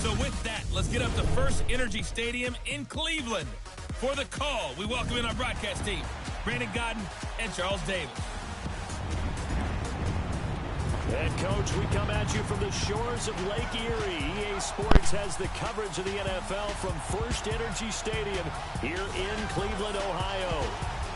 So with that, let's get up to First Energy Stadium in Cleveland. For the call, we welcome in our broadcast team, Brandon Godden and Charles Davis. And, Coach, we come at you from the shores of Lake Erie. EA Sports has the coverage of the NFL from First Energy Stadium here in Cleveland, Ohio.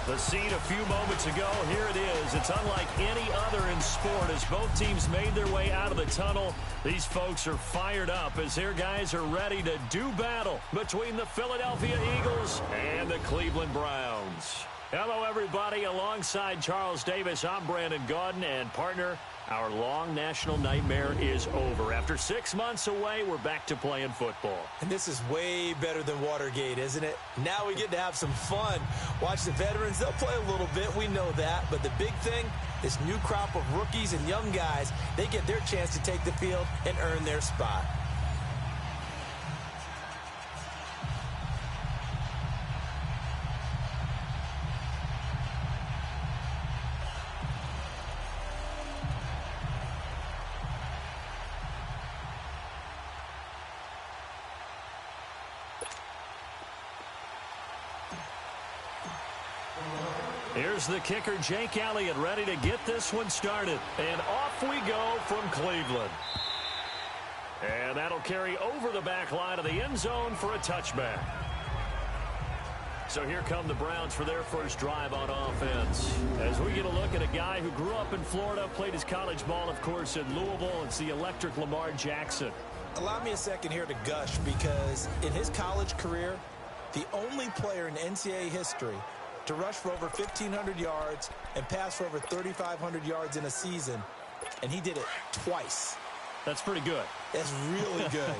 The scene a few moments ago, here it is. It's unlike any other in sport as both teams made their way out of the tunnel. These folks are fired up as their guys are ready to do battle between the Philadelphia Eagles and the Cleveland Browns. Hello, everybody. Alongside Charles Davis, I'm Brandon Godden, and partner, our long national nightmare is over. After 6 months away, we're back to playing football. And this is way better than Watergate, isn't it? Now we get to have some fun. Watch the veterans. They'll play a little bit. We know that. But the big thing, this new crop of rookies and young guys, they get their chance to take the field and earn their spot. Here's the kicker, Jake Elliott, ready to get this one started. And off we go from Cleveland. And that'll carry over the back line of the end zone for a touchback. So here come the Browns for their first drive on offense. As we get a look at a guy who grew up in Florida, played his college ball, of course, in Louisville. It's the electric Lamar Jackson. Allow me a second here to gush because in his college career, the only player in NCAA history to rush for over 1,500 yards and pass for over 3,500 yards in a season, and he did it twice. That's pretty good. That's really good.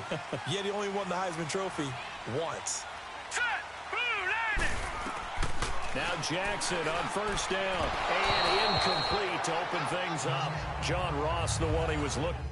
Yet he only won the Heisman Trophy once. Now Jackson on first down, and incomplete to open things up. John Ross, the one he was looking.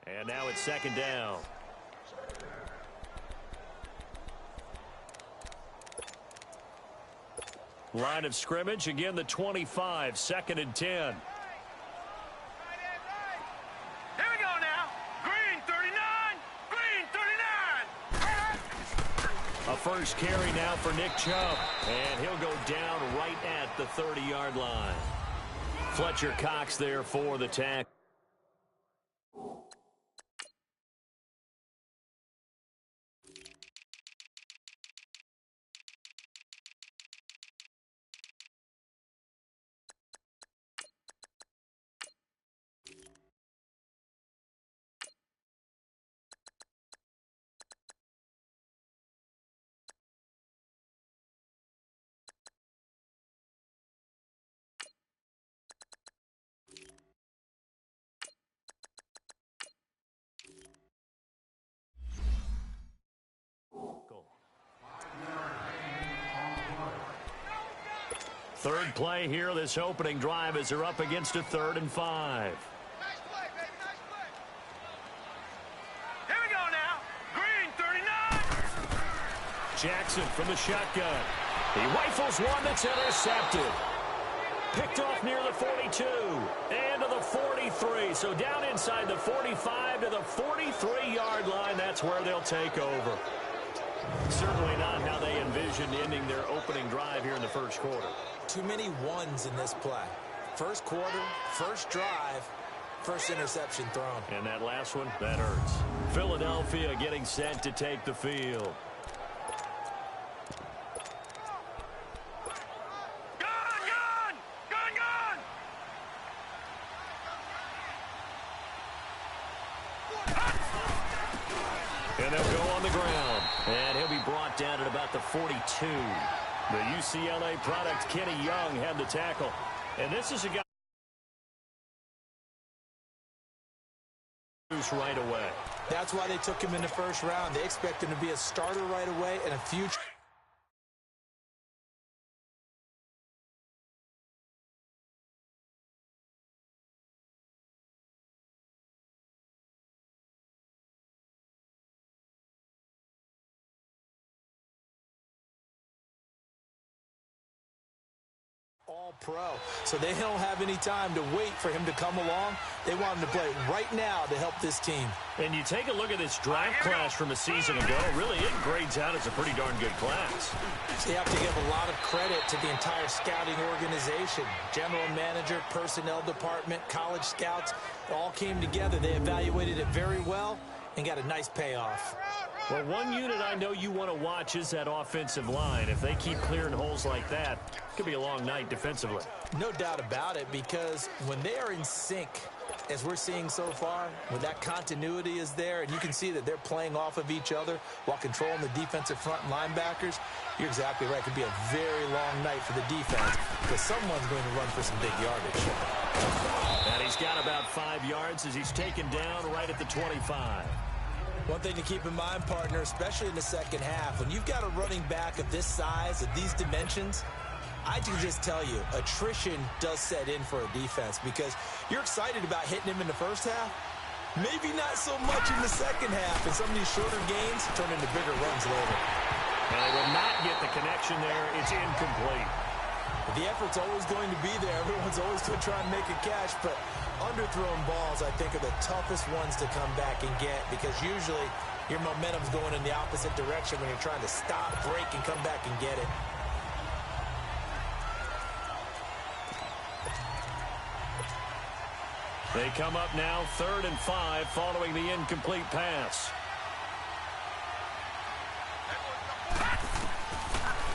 And now it's second down. Line of scrimmage, again the 25, second and 10. Here we go now. Green 39, green 39. A first carry now for Nick Chubb, and he'll go down right at the 30-yard line. Fletcher Cox there for the tackle. Third play here, this opening drive as they're up against a 3rd and 5. Nice play, baby, nice play. Here we go now. Green 39. Jackson from the shotgun. He rifles one that's intercepted. Picked off near the 42 and to the 43. So down inside the 45 to the 43-yard line. That's where they'll take over. Certainly not how they envisioned ending their opening drive here in the first quarter. Too many ones in this play. First quarter, first drive, first interception thrown. And that last one, that hurts. Philadelphia getting set to take the field. And they'll go on the ground. And he'll be brought down at about the 42. The UCLA product, Kenny Young, had the tackle. And this is a guy right away. That's why they took him in the first round. They expect him to be a starter right away and a future. All-pro. So they don't have any time to wait for him to come along. They want him to play right now to help this team. And you take a look at this draft class from a season ago. Really, it grades out as a pretty darn good class. So you have to give a lot of credit to the entire scouting organization. General manager, personnel department, college scouts, all came together. They evaluated it very well and got a nice payoff. Well, one unit I know you want to watch is that offensive line. If they keep clearing holes like that, it could be a long night defensively. No doubt about it, because when they are in sync, as we're seeing so far, when that continuity is there, and you can see that they're playing off of each other while controlling the defensive front linebackers, you're exactly right. It could be a very long night for the defense because someone's going to run for some big yardage. And he's got about 5 yards as he's taken down right at the 25. One thing to keep in mind, partner, especially in the second half, when you've got a running back of this size, of these dimensions, I can just tell you, attrition does set in for a defense because you're excited about hitting him in the first half. Maybe not so much in the second half, and some of these shorter gains turn into bigger runs later. And they will not get the connection there. It's incomplete. The effort's always going to be there. Everyone's always going to try and make a catch, but underthrown balls, I think, are the toughest ones to come back and get because usually your momentum's going in the opposite direction when you're trying to stop, break, and come back and get it. They come up now 3rd and 5 following the incomplete pass.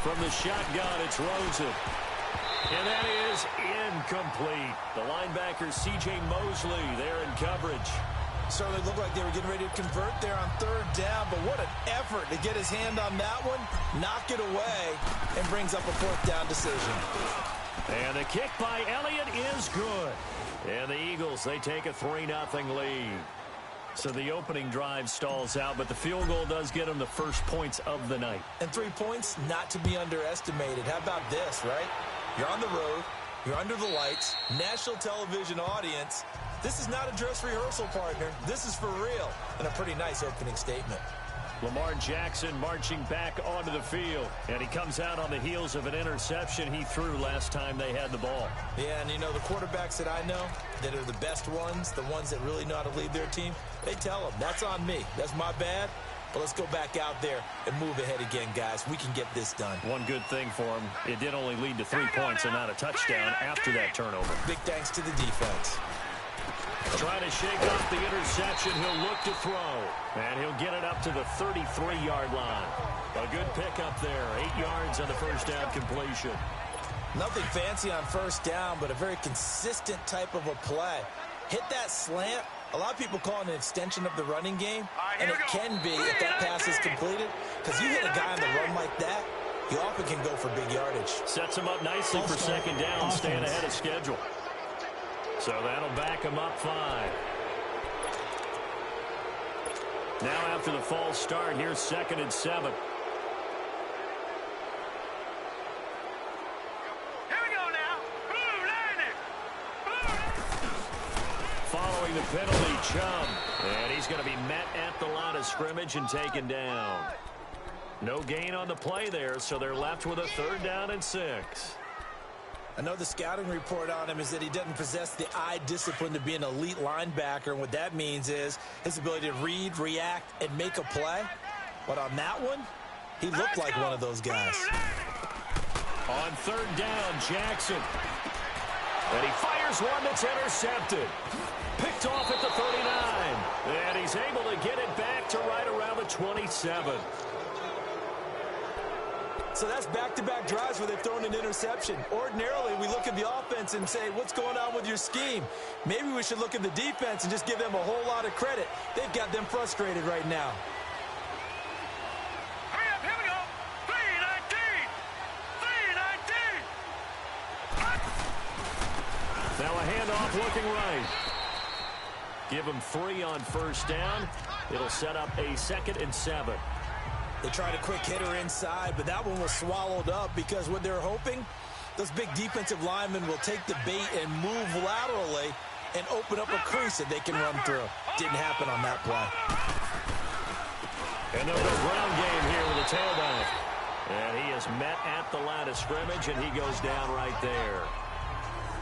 From the shotgun, it's Rosen. And that is incomplete. The linebacker, C.J. Mosley, there in coverage. Certainly looked like they were getting ready to convert there on 3rd down, but what an effort to get his hand on that one, knock it away, and brings up a 4th down decision. And the kick by Elliott is good. And the Eagles, they take a 3-0 lead. So the opening drive stalls out, but the field goal does get them the first points of the night. And 3 points, not to be underestimated. How about this, right? You're on the road. You're under the lights. National television audience. This is not a dress rehearsal, partner. This is for real. And a pretty nice opening statement. Lamar Jackson marching back onto the field. And he comes out on the heels of an interception he threw last time they had the ball. Yeah, and you know, the quarterbacks that I know that are the best ones, the ones that really know how to lead their team, they tell them, that's on me. That's my bad. But let's go back out there and move ahead again, guys. We can get this done. One good thing for him, it did only lead to 3 points and not a touchdown after that turnover. Big thanks to the defense. Trying to shake off the interception. He'll look to throw. And he'll get it up to the 33-yard line. A good pickup there. 8 yards on the first down completion. Nothing fancy on first down, but a very consistent type of a play. Hit that slant. A lot of people call it an extension of the running game, and it can be if that pass is completed, because you hit a guy on the run like that, you often can go for big yardage. Sets him up nicely for second down, staying ahead of schedule. So that'll back him up 5. Now after the false start, here's 2nd and 7. Following the penalty, Chubb. And he's going to be met at the line of scrimmage and taken down. No gain on the play there, so they're left with a 3rd down and 6. I know the scouting report on him is that he doesn't possess the eye discipline to be an elite linebacker. And what that means is his ability to read, react, and make a play. But on that one, He looked like one of those guys. On third down, Jackson. And he fires one that's intercepted. Picked off at the 39. And he's able to get it back to right around the 27. So that's back-to-back drives where they've thrown an interception. Ordinarily, we look at the offense and say, what's going on with your scheme? Maybe we should look at the defense and just give them a whole lot of credit. They've got them frustrated right now. Hurry up, here we go. 319. 319. Now a handoff looking right. Give him 3 on first down. It'll set up a 2nd and 7. They tried a quick hitter inside, but that one was swallowed up because what they're hoping, those big defensive linemen will take the bait and move laterally and open up a crease that they can run through. Didn't happen on that play. And they'll go ground game here with a tailback. And he is met at the line of scrimmage, and he goes down right there.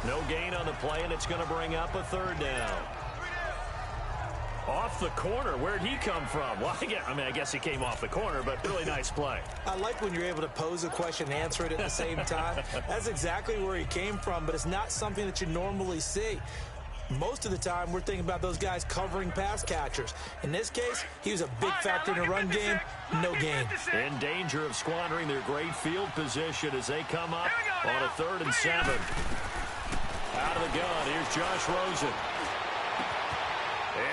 No gain on the play, and it's going to bring up a 3rd down. Off the corner. Where'd he come from? Well, I guess he came off the corner, but really nice play. I like when you're able to pose a question and answer it at the same time. That's exactly where he came from, but it's not something that you normally see. Most of the time, we're thinking about those guys covering pass catchers. In this case, he was a big factor in the run game. No gain. In danger of squandering their great field position as they come up on a 3rd and 7. Out of the gun, here's Josh Rosen.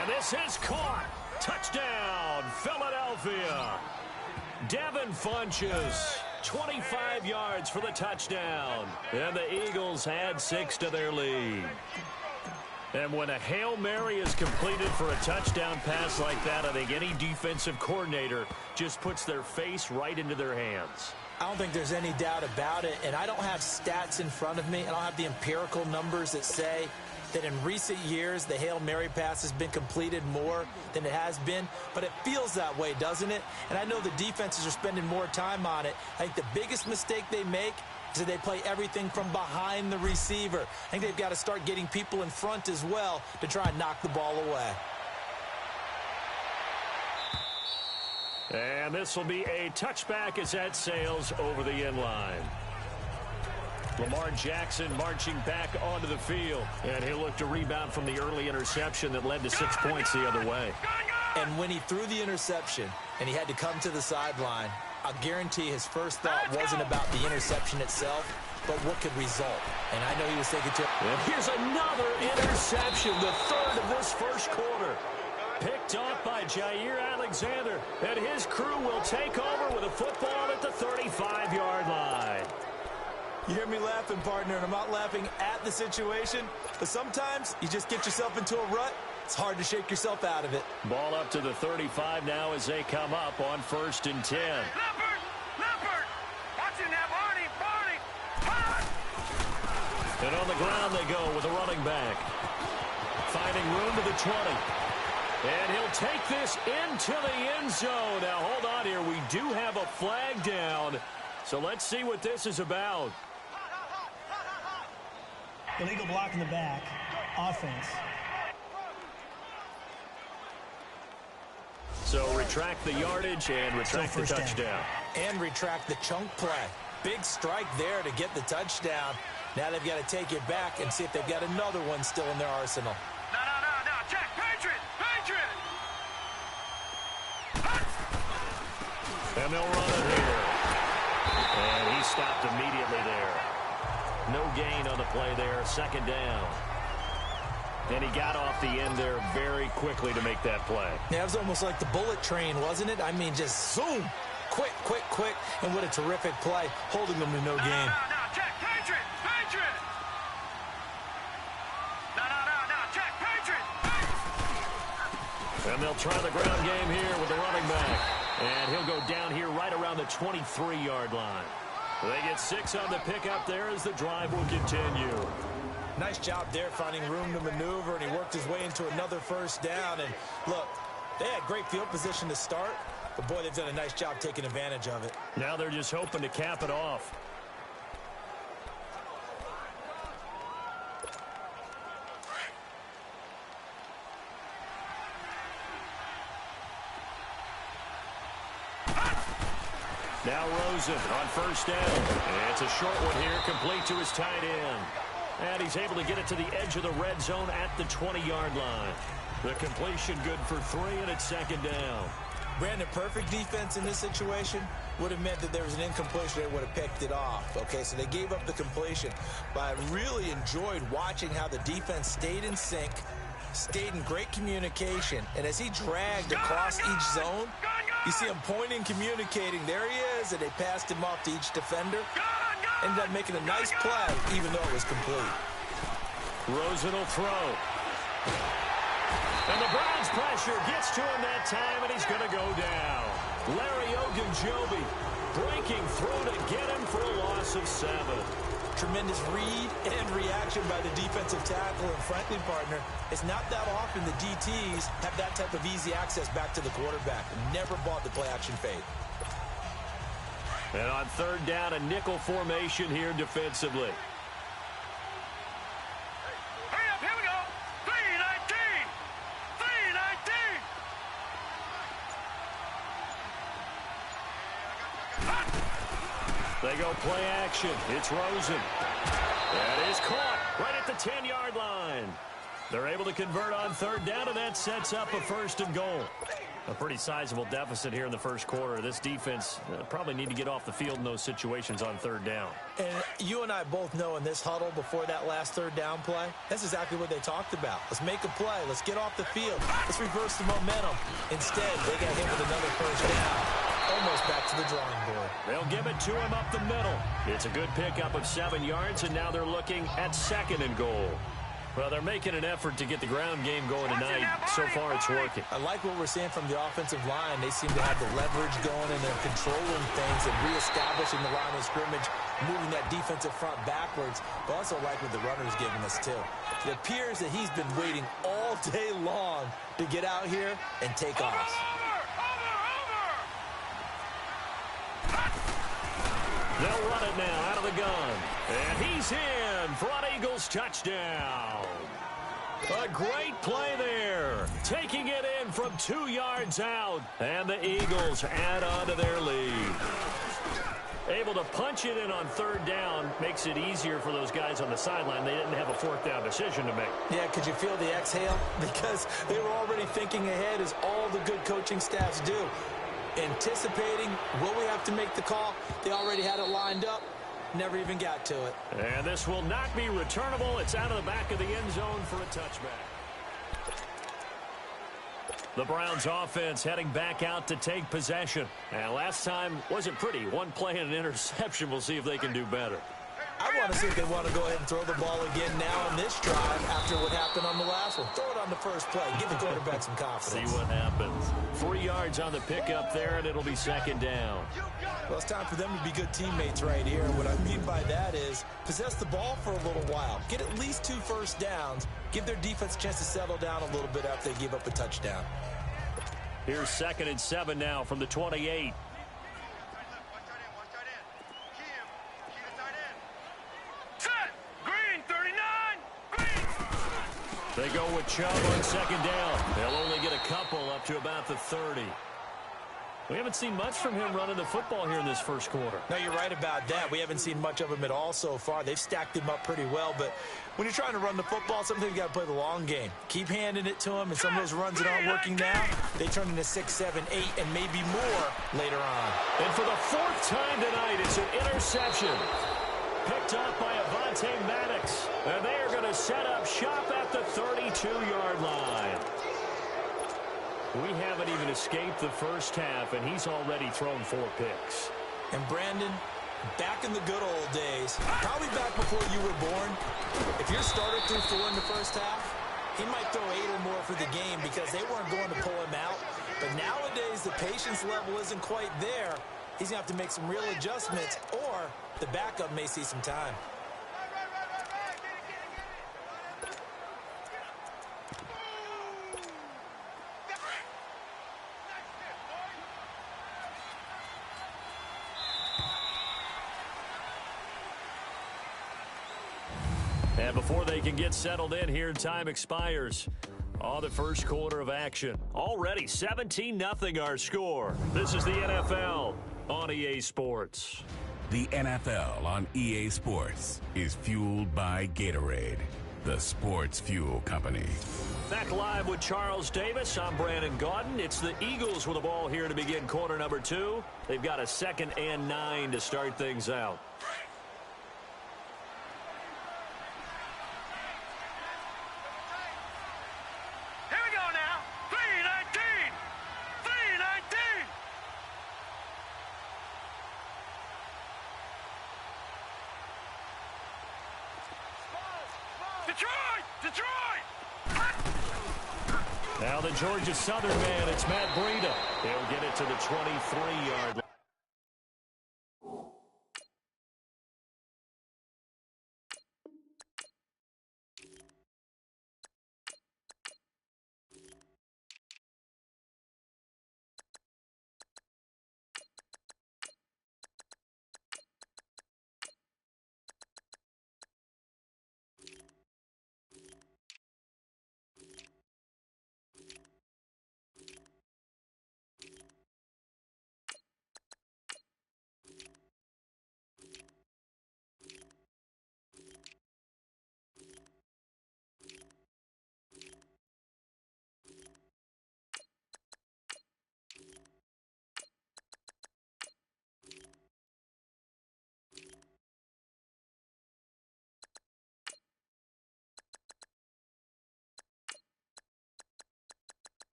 And this is caught. Touchdown, Philadelphia. Devin Funches, 25 yards for the touchdown. And the Eagles add 6 to their lead. And when a Hail Mary is completed for a touchdown pass like that, I think any defensive coordinator just puts their face right into their hands. I don't think there's any doubt about it, and I don't have stats in front of me. I don't have the empirical numbers that say that in recent years the Hail Mary pass has been completed more than it has been, but it feels that way, doesn't it? And I know the defenses are spending more time on it. I think the biggest mistake they make is that they play everything from behind the receiver. I think they've got to start getting people in front as well to try and knock the ball away. And this will be a touchback as that sails over the end line. Lamar Jackson marching back onto the field. And he'll look to rebound from the early interception that led to 6 points the other way. And when he threw the interception and he had to come to the sideline, I'll guarantee his first thought wasn't about the interception itself, but what could result. And I know he was thinking to... And here's another interception, the 3rd of this first quarter. Picked off by Jair Alexander. And his crew will take over with a football at the 35-yard line. You hear me laughing, partner, and I'm not laughing at the situation, but sometimes you just get yourself into a rut. It's hard to shake yourself out of it. Ball up to the 35 now as they come up on 1st and 10. Leopard! Watching that, Barney! And on the ground they go with a running back. Finding room to the 20. And he'll take this into the end zone. Now, hold on here. We do have a flag down. So let's see what this is about. Illegal block in the back. Offense. So retract the yardage and retract the touchdown. And retract the chunk play. Big strike there to get the touchdown. Now they've got to take it back and see if they've got another one still in their arsenal. No. Check. Patriot! And they'll run it here. And he stopped immediately there. No gain on the play there. 2nd down. And he got off the end there very quickly to make that play. Yeah, it was almost like the bullet train, wasn't it? I mean, just zoom. Quick. And what a terrific play, holding them to no gain. No. Check. Patriot! No. Check. Patriot! And they'll try the ground game here with the running back. And he'll go down here right around the 23-yard line. They get 6 on the pickup there as the drive will continue. Nice job there finding room to maneuver, and he worked his way into another 1st down. And look, they had great field position to start, but boy, they've done a nice job taking advantage of it. Now they're just hoping to cap it off. Now Rosen on first down. And it's a short one here, complete to his tight end. And he's able to get it to the edge of the red zone at the 20-yard line. The completion good for 3, and it's second down. Brandon, perfect defense in this situation would have meant that there was an incompletion. They would have picked it off. Okay, so they gave up the completion. But I really enjoyed watching how the defense stayed in sync, stayed in great communication. And as he dragged across each zone, you see him pointing, communicating. There he is, and they passed him off to each defender. Ended up making a nice play, even though it was complete. Rosen will throw. And the Browns pressure gets to him that time, and he's going to go down. Larry Ogunjobi breaking through to get him for a loss of 7. Tremendous read and reaction by the defensive tackle, and frankly, partner, it's not that often the DTs have that type of easy access back to the quarterback. Never bought the play-action fade. And on third down, a nickel formation here defensively. Hurry up, here we go. 3-19. 3-19. They go play action. It's Rosen. That is caught right at the 10-yard line. They're able to convert on third down, and that sets up a 1st and goal. A pretty sizable deficit here in the first quarter. This defense probably need to get off the field in those situations on third down. And you and I both know in this huddle before that last third down play, that's exactly what they talked about. Let's make a play. Let's get off the field. Let's reverse the momentum. Instead, they got hit with another first down. Almost back to the drawing board. They'll give it to him up the middle. It's a good pickup of 7 yards, and now they're looking at 2nd and goal. Well, they're making an effort to get the ground game going tonight. So far, it's working. I like what we're seeing from the offensive line. They seem to have the leverage going, and they're controlling things and reestablishing the line of scrimmage, moving that defensive front backwards. But also like what the runner's giving us, too. It appears that he's been waiting all day long to get out here and take off. They'll run it now out of the gun. And he's in for an Eagles touchdown. A great play there. Taking it in from 2 yards out. And the Eagles add on to their lead. Able to punch it in on third down makes it easier for those guys on the sideline. They didn't have a 4th down decision to make. Yeah, could you feel the exhale? Because they were already thinking ahead, as all the good coaching staffs do. Anticipating, will we have to make the call? They already had it lined up. Never even got to it. And this will not be returnable. It's out of the back of the end zone for a touchback. The Browns offense heading back out to take possession. And last time wasn't pretty. 1 play and an interception. We'll see if they can do better. I want to see if they want to go ahead and throw the ball again now on this drive after what happened on the last one. Throw it on the first play. Give the quarterback some confidence. See what happens. 3 yards on the pickup there, and it'll be 2nd down. Well, it's time for them to be good teammates right here. What I mean by that is possess the ball for a little while. Get at least 2 first downs. Give their defense a chance to settle down a little bit after they give up a touchdown. Here's 2nd and 7 now from the 28. They go with Chubb on 2nd down. They'll only get a couple up to about the 30. We haven't seen much from him running the football here in this first quarter. No, you're right about that. We haven't seen much of him at all so far. They've stacked him up pretty well, but when you're trying to run the football, sometimes you got to play the long game. Keep handing it to him, and some of those runs that aren't working now, they turn into 6, 7, 8, and maybe more later on. And for the 4th time tonight, it's an interception. Picked up by Avonte Maddox. And they are going to set up shop at the 32-yard line. We haven't even escaped the first half, and he's already thrown 4 picks. And Brandon, back in the good old days, probably back before you were born, if your starter threw 4 in the first half, he might throw 8 or more for the game because they weren't going to pull him out. But nowadays, the patience level isn't quite there. He's going to have to make some real adjustments, or the backup may see some time. And before they can get settled in here, time expires. On the first quarter of action. Already 17-0 our score. This is the NFL. on EA Sports. The NFL on EA Sports is fueled by Gatorade, the sports fuel company. Back live with Charles Davis. I'm Brandon Gaudin. It's the Eagles with the ball here to begin quarter number 2. They've got a 2nd and 9 to start things out. Here we go now. 319. 319. Detroit! Detroit! Now the Georgia Southern man, it's Matt Breida. He'll get it to the 23-yard line.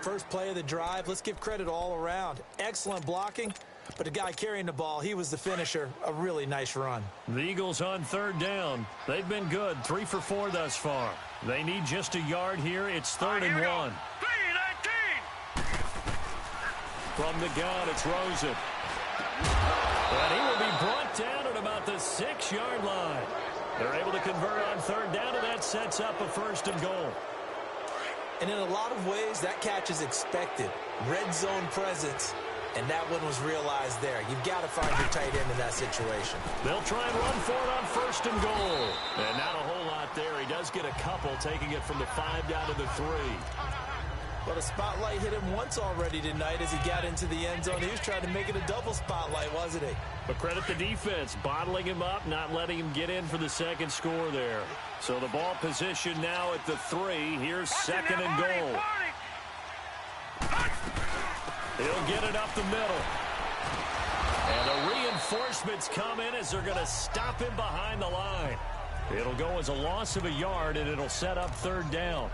First play of the drive, let's give credit all around. Excellent blocking, but the guy carrying the ball, he was the finisher. A really nice run. The Eagles on 3rd down. They've been good, 3 for 4 thus far. They need just a yard here. It's 3rd and 1. 319. From the gun, it's Rosen. And he will be brought down at about the 6-yard line. They're able to convert on 3rd down, and that sets up a 1st and goal. And in a lot of ways, that catch is expected. Red zone presence, and that one was realized there. You've got to find your tight end in that situation. They'll try and run for it on 1st and goal. And not a whole lot there. He does get a couple, taking it from the 5 down to the 3. Well, the spotlight hit him once already tonight as he got into the end zone. He was trying to make it a double spotlight, wasn't he? But credit the defense, bottling him up, not letting him get in for the 2nd score there. So the ball position now at the 3. Here's 2nd and goal. He'll get it up the middle. And the reinforcements come in as they're going to stop him behind the line. It'll go as a loss of a yard, and it'll set up 3rd down.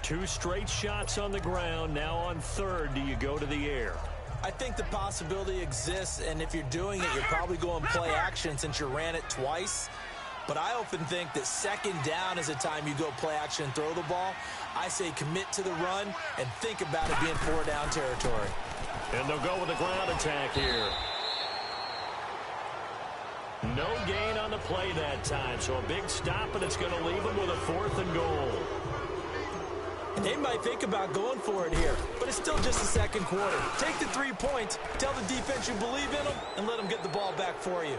2 straight shots on the ground. Now on 3rd, do you go to the air? I think the possibility exists, and if you're doing it, you're probably going play action since you ran it twice. But I often think that 2nd down is a time you go play action and throw the ball. I say commit to the run and think about it being 4-down territory. And they'll go with a ground attack here. No gain on the play that time, so a big stop, and it's going to leave them with a 4th and goal. They might think about going for it here, but it's still just the 2nd quarter. Take the 3 points, tell the defense you believe in them, and let them get the ball back for you.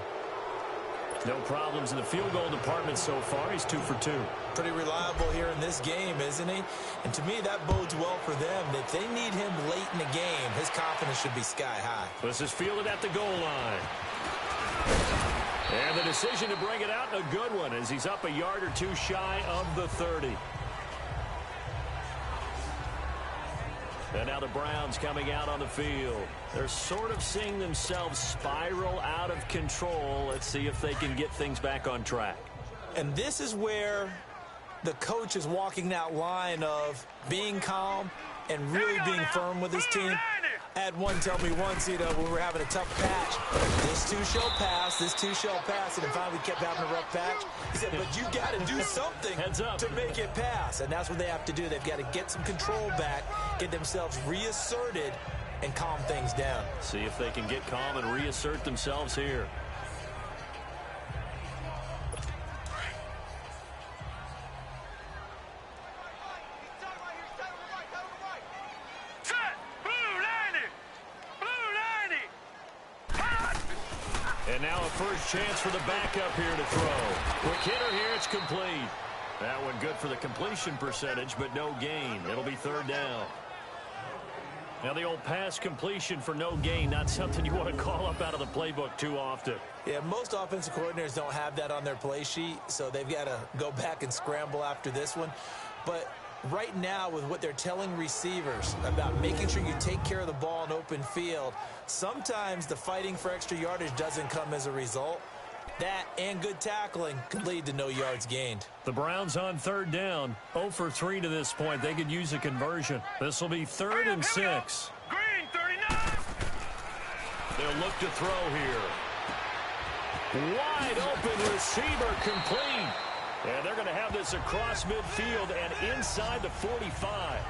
No problems in the field goal department so far. He's 2 for 2. Pretty reliable here in this game, isn't he? And to me, that bodes well for them. If they need him late in the game, his confidence should be sky high. This is fielded at the goal line. And the decision to bring it out, a good one, as he's up a yard or 2 shy of the 30. And now the Browns coming out on the field. They're sort of seeing themselves spiral out of control. Let's see if they can get things back on track. And this is where the coach is walking that line of being calm and really being firm with his team. I had one tell me once, when we were having a tough patch, this too shall pass, this too shall pass, and then finally we kept having a rough patch. He said, but you got to do something to make it pass, and that's what they have to do. They've got to get some control back, get themselves reasserted, and calm things down. See if they can get calm and reassert themselves here. And now a first chance for the backup here to throw. Quick hitter here, it's complete. That one good for the completion percentage, but no gain. It'll be third down. Now the old pass completion for no gain, not something you want to call up out of the playbook too often. Yeah, most offensive coordinators don't have that on their play sheet, so they've got to go back and scramble after this one. But right now, with what they're telling receivers about making sure you take care of the ball in open field, sometimes the fighting for extra yardage doesn't come as a result. That and good tackling could lead to no yards gained. The Browns on third down, 0 for 3 to this point. They could use a conversion. This will be 3rd and 6. Green 39. They'll look to throw here. Wide open receiver complete. And they're going to have this across midfield and inside the 45.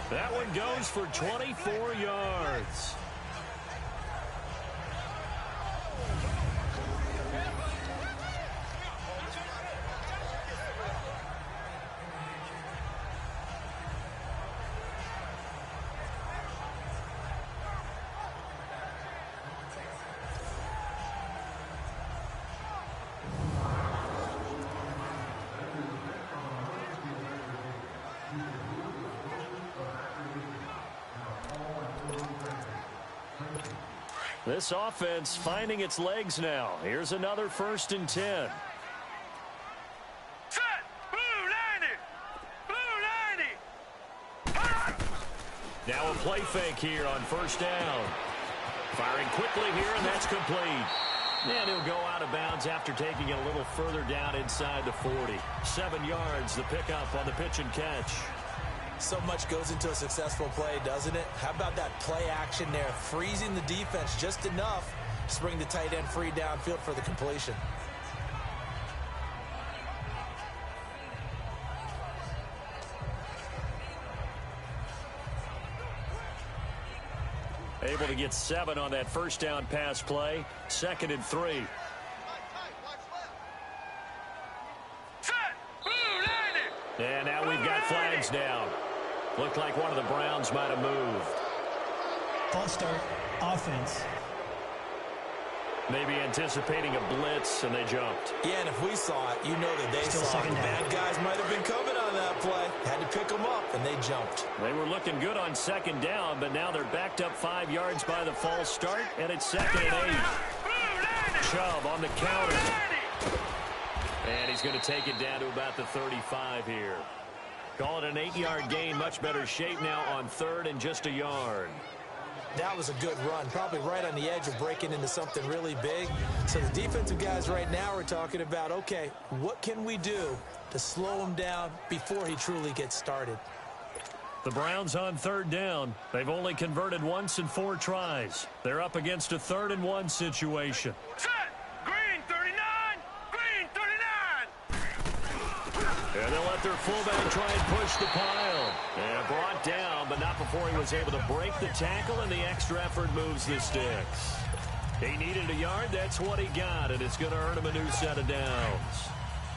That one goes for 24 yards. This offense finding its legs now. Here's another 1st and 10. Set. Blue 90. Blue 90. Now a play fake here on 1st down. Firing quickly here, and that's complete. And he'll go out of bounds after taking it a little further down inside the 40. 7 yards, the pickup on the pitch and catch. So much goes into a successful play, doesn't it? How about that play action there? Freezing the defense just enough to bring the tight end free downfield for the completion. Able to get 7 on that 1st down pass play. 2nd and 3. Set. Blue 90. And now we've got flags down. Looked like one of the Browns might have moved. False start, offense. Maybe anticipating a blitz, and they jumped. Yeah, and if we saw it, you know that they Still saw it. second The down. bad guys might have been coming on that play. Had to pick them up, and they jumped. They were looking good on 2nd down, but now they're backed up 5 yards by the false start, and it's 2nd and 8. Blue 90. Chubb on the counter. Blue 90. And he's going to take it down to about the 35 here. Call it an 8-yard gain. Much better shape now on 3rd and just a yard. That was a good run, probably right on the edge of breaking into something really big. So the defensive guys right now are talking about, okay, what can we do to slow him down before he truly gets started? The Browns on 3rd down. They've only converted once in 4 tries. They're up against a 3rd and 1 situation. Set. Green 39. Green 39. And they'll let their fullback try and push the pile. And brought down, but not before he was able to break the tackle, and the extra effort moves the sticks. He needed a yard. That's what he got, and it's going to earn him a new set of downs.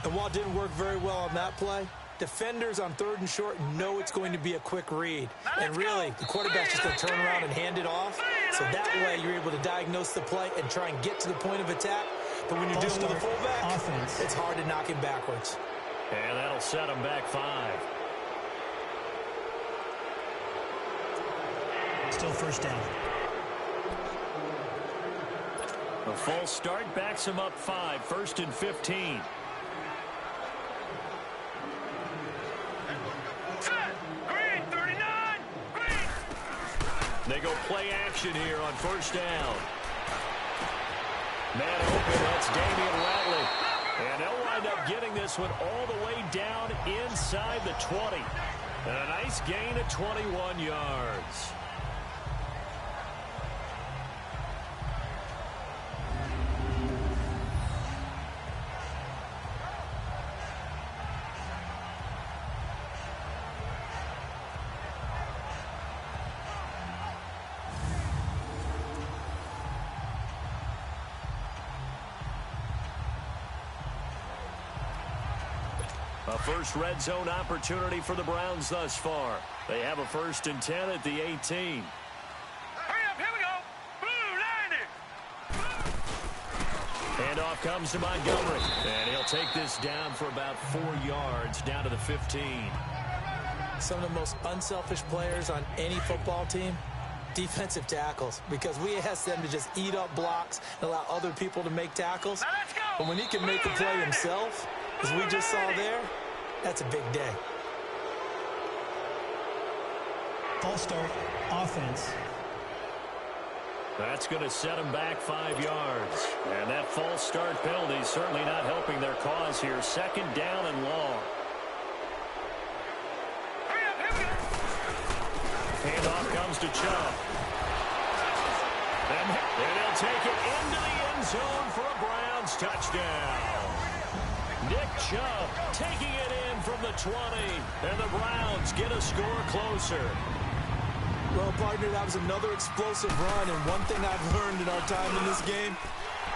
And while it didn't work very well on that play, defenders on 3rd and short know it's going to be a quick read. And really, the quarterback's just going to turn around and hand it off. So that way, you're able to diagnose the play and try and get to the point of attack. But when you're dealing with a fullback, offense. it's hard to knock him backwards. And that'll set him back 5. Still 1st down. A false start backs him up 5. 1st and 15. Set. Green 39. Green. They go play action here on 1st down. Man open, that's Damian Ratley. And they'll wind up getting this one all the way down inside the 20. And a nice gain of 21 yards. A first red zone opportunity for the Browns thus far. They have a 1st and 10 at the 18. Hurry up, here we go. Blue 90. Handoff comes to Montgomery. And he'll take this down for about 4 yards down to the 15. Some of the most unselfish players on any football team, defensive tackles, because we ask them to just eat up blocks and allow other people to make tackles. Now let's go. But when he can make a play himself, as we just saw there, that's a big day. False start, offense. That's going to set them back 5 yards. And that false start penalty is certainly not helping their cause here. 2nd down and long. Hurry up, here we go. Handoff comes to Chubb. And he'll take it into the end zone for a Browns touchdown. Nick Chubb taking it in from the 20. And the Browns get a score closer. Well, partner, that was another explosive run, and one thing I've learned in our time in this game,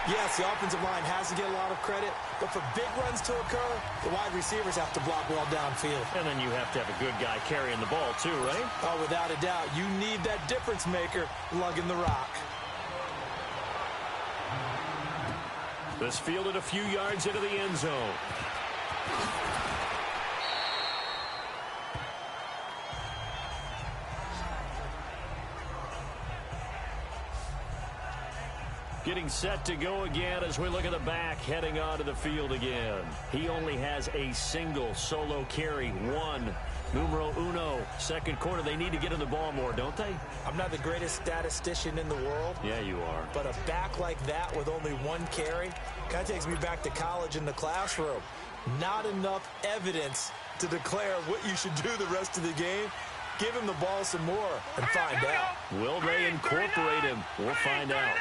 yes, the offensive line has to get a lot of credit, but for big runs to occur, the wide receivers have to block well downfield. And then you have to have a good guy carrying the ball too, right? Oh, without a doubt, you need that difference maker lugging the rock. This fielded a few yards into the end zone. Getting set to go again as we look at the back heading onto the field again. He only has a single solo carry, 1. Numero uno, 2nd quarter. They need to get in the ball more, don't they? I'm not the greatest statistician in the world. Yeah, you are. But a back like that with only 1 carry kind of takes me back to college in the classroom. Not enough evidence to declare what you should do the rest of the game. Give him the ball some more and find out. Will they incorporate him? We'll find out.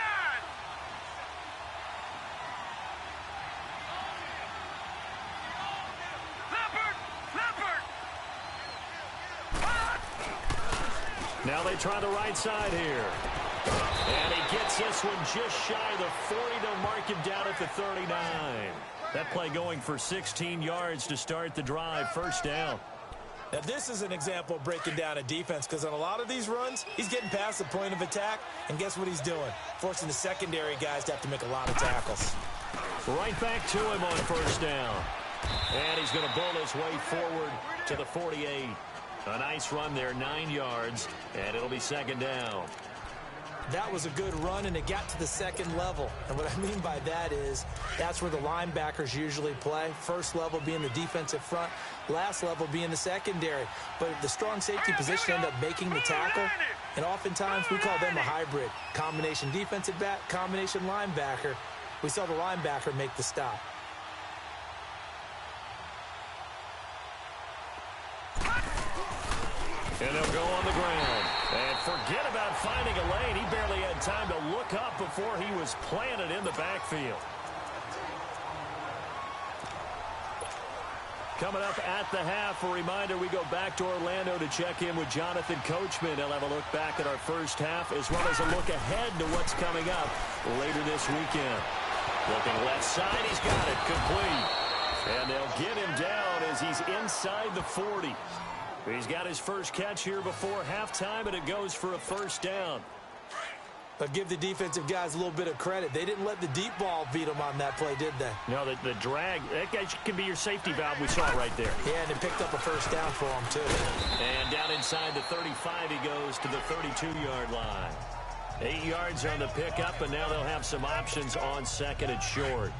Now they try the right side here. And he gets this one just shy of the 40 to mark him down at the 39. That play going for 16 yards to start the drive. 1st down. Now, this is an example of breaking down a defense, because on a lot of these runs, he's getting past the point of attack, and guess what he's doing? Forcing the secondary guys to have to make a lot of tackles. Right back to him on 1st down. And he's going to bull his way forward to the 48. A nice run there, 9 yards, and it'll be 2nd down. That was a good run, and it got to the 2nd level. And what I mean by that is that's where the linebackers usually play. 1st level being the defensive front, last level being the secondary. But the strong safety position ended up making the tackle, and oftentimes we call them a hybrid. Combination defensive back, combination linebacker. We saw the linebacker make the stop. And they'll go on the ground. And forget about finding a lane. He barely had time to look up before he was planted in the backfield. Coming up at the half, a reminder, we go back to Orlando to check in with Jonathan Coachman. He'll have a look back at our 1st half, as well as a look ahead to what's coming up later this weekend. Looking left side, he's got it complete. And they'll get him down as he's inside the 40. He's got his first catch here before halftime, and it goes for a 1st down. But give the defensive guys a little bit of credit. They didn't let the deep ball beat them on that play, did they? No, the drag, that guy can be your safety valve. We saw it right there. Yeah, and it picked up a 1st down for him, too. And down inside the 35, he goes to the 32-yard line. 8 yards on the pickup, and now they'll have some options on 2nd and short.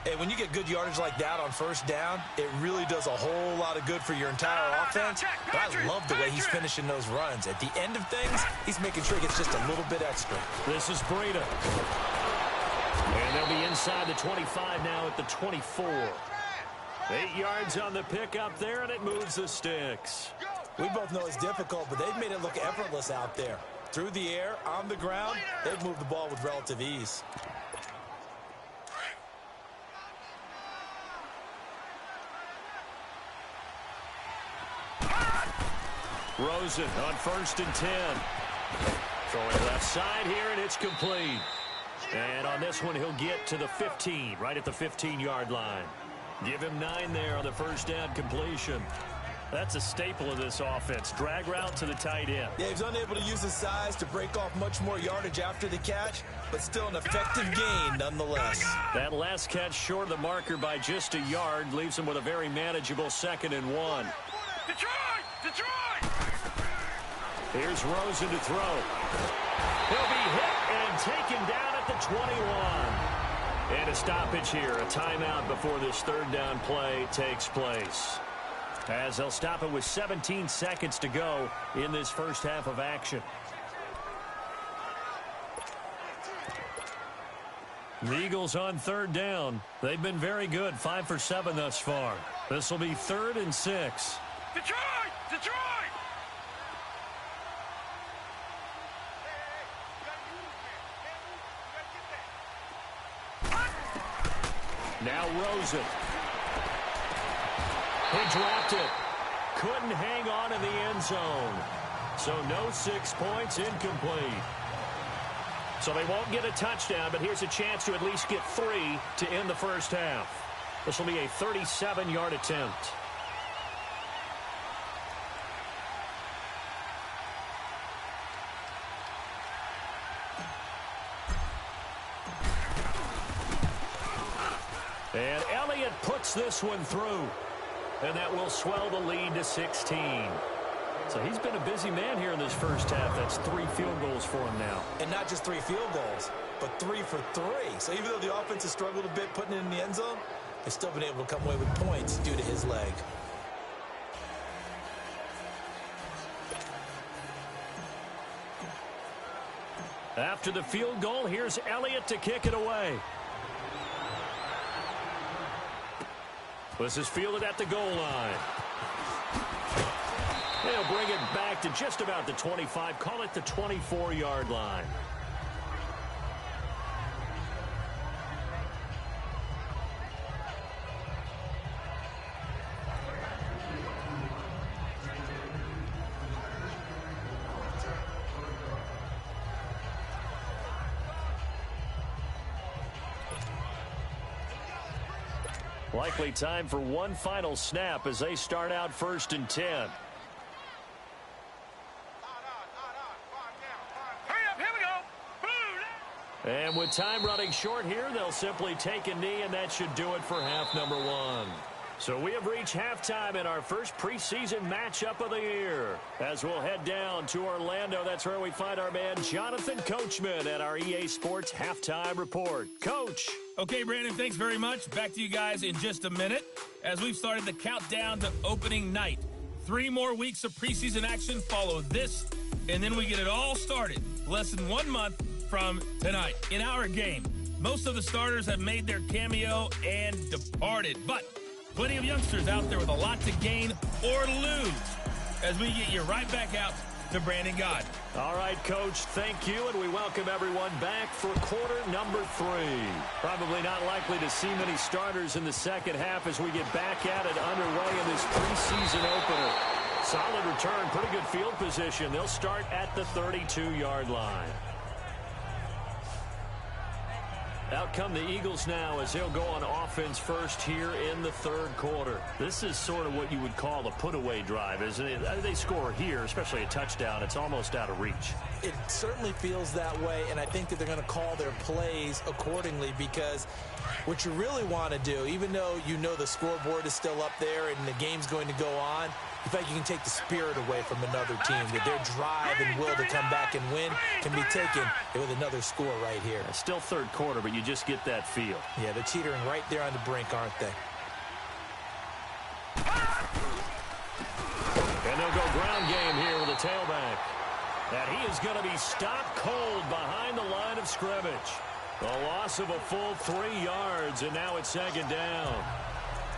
Hey, when you get good yardage like that on 1st down, it really does a whole lot of good for your entire offense. But I love the way he's finishing those runs. At the end of things, he's making sure he gets just a little bit extra. This is Breida. And they'll be inside the 25 now at the 24. 8 yards on the pickup there, and it moves the sticks. We both know it's difficult, but they've made it look effortless out there. Through the air, on the ground, they've moved the ball with relative ease. Rosen on 1st and 10. Throwing left side here, and it's complete. And on this one, he'll get to the 15, right at the 15-yard line. Give him 9 there on the first down completion. That's a staple of this offense. Drag route to the tight end. Yeah, he's unable to use his size to break off much more yardage after the catch, but still an effective gain nonetheless. That last catch short of the marker by just a yard leaves him with a very manageable 2nd and 1. Detroit! Detroit! Here's Rosen to throw. He'll be hit and taken down at the 21. And a stoppage here, a timeout before this 3rd down play takes place. As they'll stop it with 17 seconds to go in this first half of action. The Eagles on 3rd down. They've been very good, 5 for 7 thus far. This will be 3rd and 6. Detroit! Detroit! Now Rosen. He dropped it. Couldn't hang on in the end zone. So no 6 points, incomplete. So they won't get a touchdown, but here's a chance to at least get 3 to end the first half. This will be a 37-yard attempt. And Elliott puts this one through. And that will swell the lead to 16. So he's been a busy man here in this first half. That's 3 field goals for him now. And not just 3 field goals, but 3 for 3. So even though the offense has struggled a bit putting it in the end zone, they've still been able to come away with points due to his leg. After the field goal, here's Elliott to kick it away. This is fielded at the goal line. They'll bring it back to just about the 25. Call it the 24-yard line. Likely time for one final snap as they start out 1st and 10. Hurry up, here we go. Blue. And with time running short here, they'll simply take a knee, and that should do it for half number 1. So we have reached halftime in our first preseason matchup of the year. As we'll head down to Orlando, that's where we find our man Jonathan Coachman at our EA Sports Halftime Report. Coach. Okay, Brandon, thanks very much. Back to you guys in just a minute as we've started the countdown to opening night. 3 more weeks of preseason action follow this, and then we get it all started less than 1 month from tonight. In our game, most of the starters have made their cameo and departed, but plenty of youngsters out there with a lot to gain or lose as we get you right back out to Brandon Gaudin. All right, Coach, thank you, and we welcome everyone back for quarter number 3. Probably not likely to see many starters in the second half as we get back at it underway in this preseason opener. Solid return, pretty good field position. They'll start at the 32-yard line. Out come the Eagles now as they'll go on offense first here in the 3rd quarter. This is sort of what you would call a put-away drive, isn't it? They score here, especially a touchdown. It's almost out of reach. It certainly feels that way, and I think that they're going to call their plays accordingly because what you really want to do, even though you know the scoreboard is still up there and the game's going to go on, in fact, you can take the spirit away from another team. That their drive and will to come back and win can be taken with another score right here. It's still 3rd quarter, but you just get that feel. Yeah, they're teetering right there on the brink, aren't they? And they'll go ground game here with a tailback. And he is going to be stopped cold behind the line of scrimmage. A loss of a full 3 yards, and now it's 2nd down.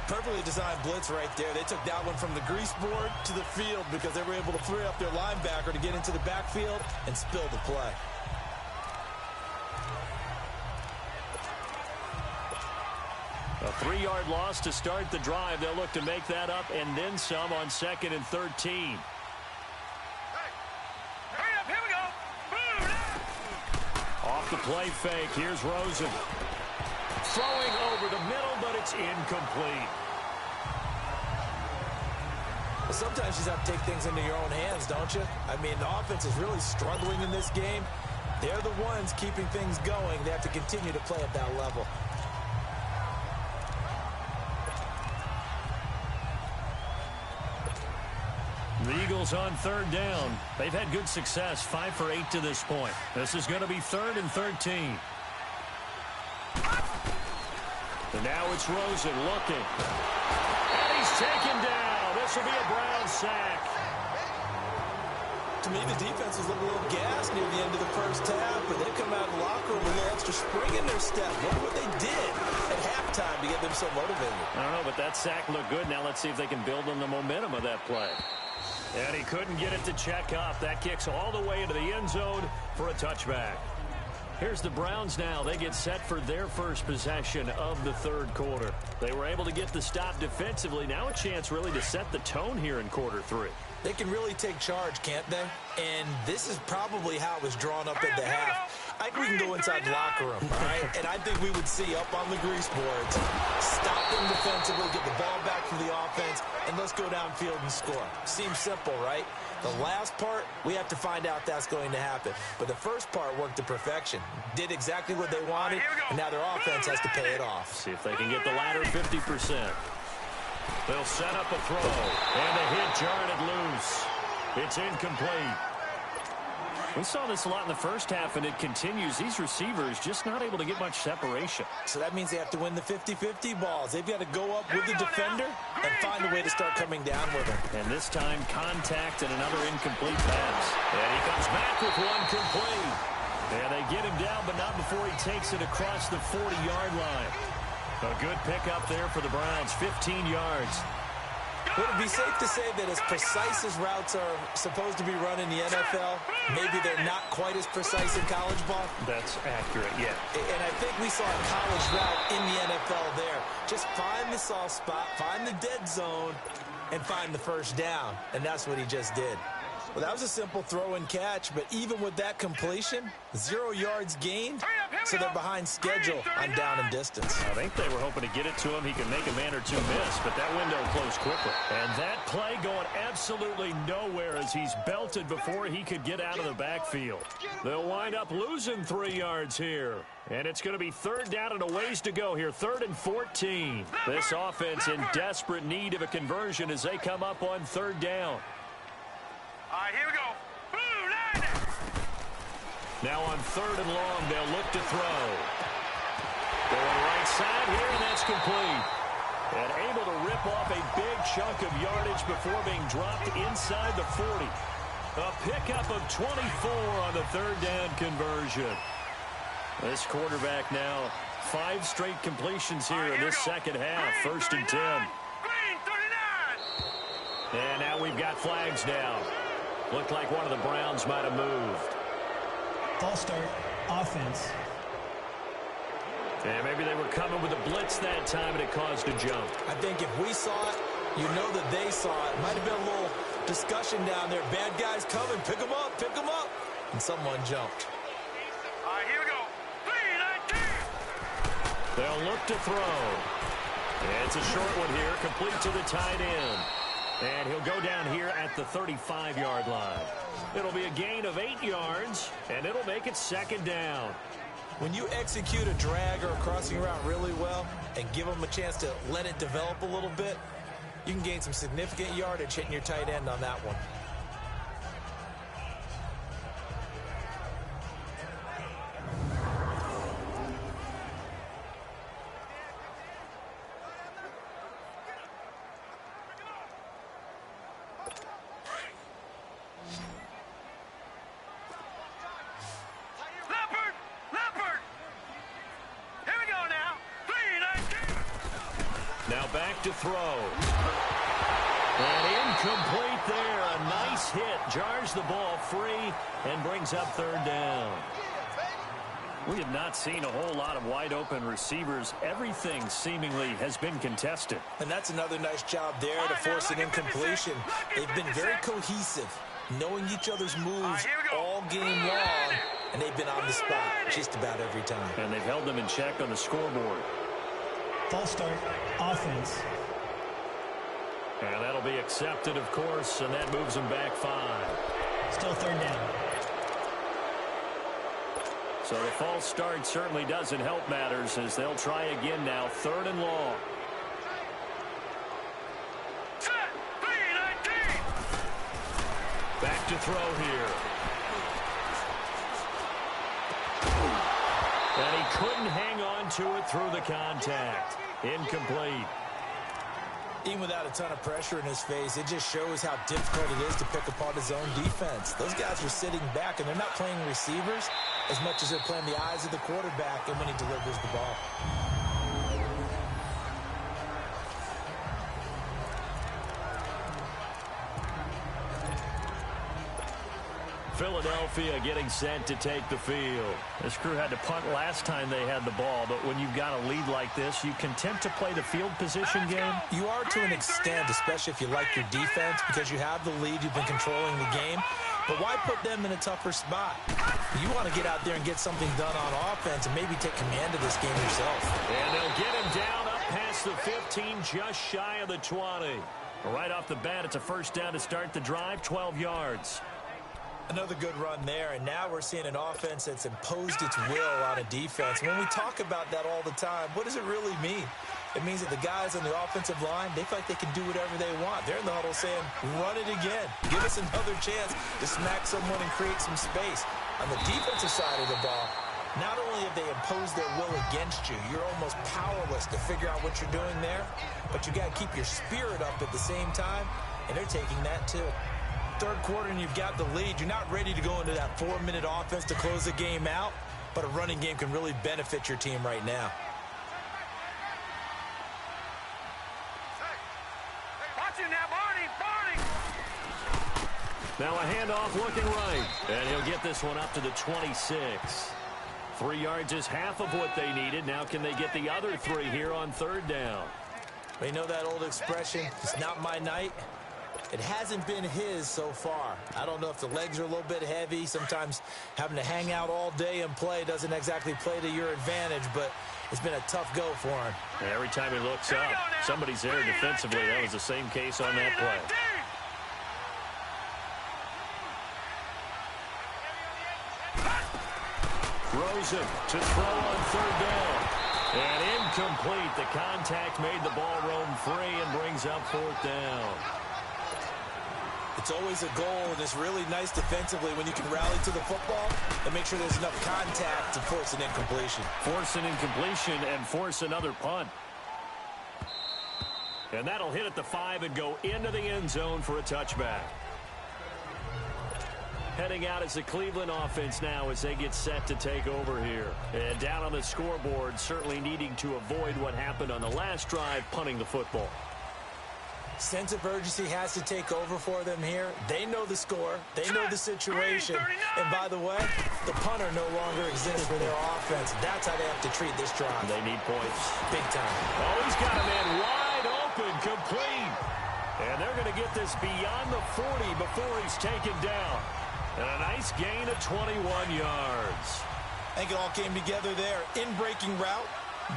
Perfectly designed blitz right there. They took that one from the grease board to the field because they were able to free up their linebacker to get into the backfield and spill the play. A 3-yard loss to start the drive. They'll look to make that up and then some on 2nd and 13. Hurry up, here we go. Blue. Off the play fake, here's Rosen. Throwing over the middle, but It's incomplete. Well, sometimes you just have to take things into your own hands, don't you? I mean, the offense is really struggling in this game. They're the ones keeping things going. They have to continue to play at that level. The Eagles on third down. They've had good success, 5 for 8 to this point. This is going to be 3rd and 13. And now it's Rosen looking. And he's taken down. This will be a Brown sack. To me, the defense was a little gassed near the end of the first half, but they come out of the locker room with a little extra spring in their step. Look what they did at halftime to get them so motivated. I don't know, but that sack looked good. Now let's see if they can build on the momentum of that play. And he couldn't get it to check up. That kicks all the way into the end zone for a touchback. Here's the Browns now. They get set for their first possession of the third quarter. They were able to get the stop defensively. Now a chance really to set the tone here in quarter 3. They can really take charge, can't they? And this is probably how it was drawn up at the half. I think we can go inside the locker room, all right? And I think we would see up on the grease boards, stop them defensively, get the ball back from the offense, and let's go downfield and score. Seems simple, right? The last part, we have to find out that's going to happen. But the first part worked to perfection. Did exactly what they wanted, and now their offense has to pay it off. See if they can get the latter 50%. They'll set up a throw, and a hit jarred it loose. It's incomplete. We saw this a lot in the first half, and it continues. These receivers just not able to get much separation. So that means they have to win the 50-50 balls. They've got to go up with the defender and find a way to start coming down with him. And this time, contact and another incomplete pass. And he comes back with one complete. And they get him down, but not before he takes it across the 40-yard line. A good pickup there for the Browns, 15 yards. Would it be safe to say that as precise as routes are supposed to be run in the NFL, maybe they're not quite as precise in college ball? That's accurate, yeah. And I think we saw a college route in the NFL there. Just find the soft spot, find the dead zone, and find the first down. And that's what he just did. Well, that was a simple throw and catch, but even with that completion, 0 yards gained, so they're behind schedule on down and distance. I think they were hoping to get it to him. He could make a man or two miss, but that window closed quickly. And that play going absolutely nowhere as he's belted before he could get out of the backfield. They'll wind up losing 3 yards here. And it's going to be third down and a ways to go here, 3rd and 14. This offense in desperate need of a conversion as they come up on third down. All right, here we go. Blue 90. Now on 3rd and long, they'll look to throw. Going right side here, and that's complete. And able to rip off a big chunk of yardage before being dropped inside the 40. A pickup of 24 on the third down conversion. This quarterback now, 5 straight completions here in this second half. 1st and 10. Green 39. And now we've got flags down. Looked like one of the Browns might have moved. False start, offense. And maybe they were coming with a blitz that time, and it caused a jump. I think if we saw it, you know that they saw it. Might have been a little discussion down there. Bad guys coming. Pick them up. Pick them up. And someone jumped. All right, here we go. 319. They'll look to throw. And it's a short one here, complete to the tight end. And he'll go down here at the 35-yard line. It'll be a gain of 8 yards, and it'll make it 2nd down. When you execute a drag or a crossing route really well and give them a chance to let it develop a little bit, you can gain some significant yardage hitting your tight end on that one. Back to throw. And incomplete there. A nice hit. Jars the ball free and brings up 3rd down. We have not seen a whole lot of wide open receivers. Everything seemingly has been contested. And that's another nice job there to force an incompletion. They've been very cohesive, knowing each other's moves all game long, and they've been on the spot just about every time. And they've held them in check on the scoreboard. False start, offense. And that'll be accepted, of course, and that moves them back 5. Still third down. So the false start certainly doesn't help matters as they'll try again now, 3rd and long. Set, 3-19. Back to throw here. And he couldn't hang on to it through the contact. Incomplete. Even without a ton of pressure in his face, it just shows how difficult it is to pick apart his own defense. Those guys are sitting back, and they're not playing receivers as much as they're playing the eyes of the quarterback and when he delivers the ball. Philadelphia getting set to take the field. This crew had to punt last time they had the ball, but when you've got a lead like this, you content to play the field position game? You are to an extent, especially if you like your defense, because you have the lead, you've been controlling the game. But why put them in a tougher spot? You want to get out there and get something done on offense and maybe take command of this game yourself. And they'll get him down up past the 15, just shy of the 20. Right off the bat, it's a first down to start the drive, 12 yards. Another good run there, and now we're seeing an offense that's imposed its will on a defense. When we talk about that all the time, what does it really mean? It means that the guys on the offensive line, they feel like they can do whatever they want. They're in the huddle saying, run it again. Give us another chance to smack someone and create some space. On the defensive side of the ball, not only have they imposed their will against you, you're almost powerless to figure out what you're doing there, but you got to keep your spirit up at the same time, and they're taking that too. Third quarter and you've got the lead. You're not ready to go into that 4-minute offense to close the game out, but a running game can really benefit your team right now. Watch him now, Barney. Now a handoff looking right, and he'll get this one up to the 26. 3 yards is half of what they needed. Now can they get the other 3 here on 3rd down? You know that old expression, it's not my night? It hasn't been his so far. I don't know if the legs are a little bit heavy. Sometimes having to hang out all day and play doesn't exactly play to your advantage, but it's been a tough go for him. And every time he looks up, somebody's there defensively. That was the same case on that play. Throws him to throw on 3rd down. And incomplete. The contact made the ball roam free and brings up 4th down. It's always a goal, and it's really nice defensively when you can rally to the football and make sure there's enough contact to force an incompletion. Force an incompletion and force another punt. And that'll hit at the 5 and go into the end zone for a touchback. Heading out is the Cleveland offense now as they get set to take over here. And down on the scoreboard, certainly needing to avoid what happened on the last drive, punting the football. Sense of urgency has to take over for them here. They know the score. They know the situation. And by the way, the punter no longer exists for their offense. That's how they have to treat this drive. They need points. Big time. Oh, he's got a man wide open, complete. And they're going to get this beyond the 40 before he's taken down. And a nice gain of 21 yards. I think it all came together there. In-breaking route.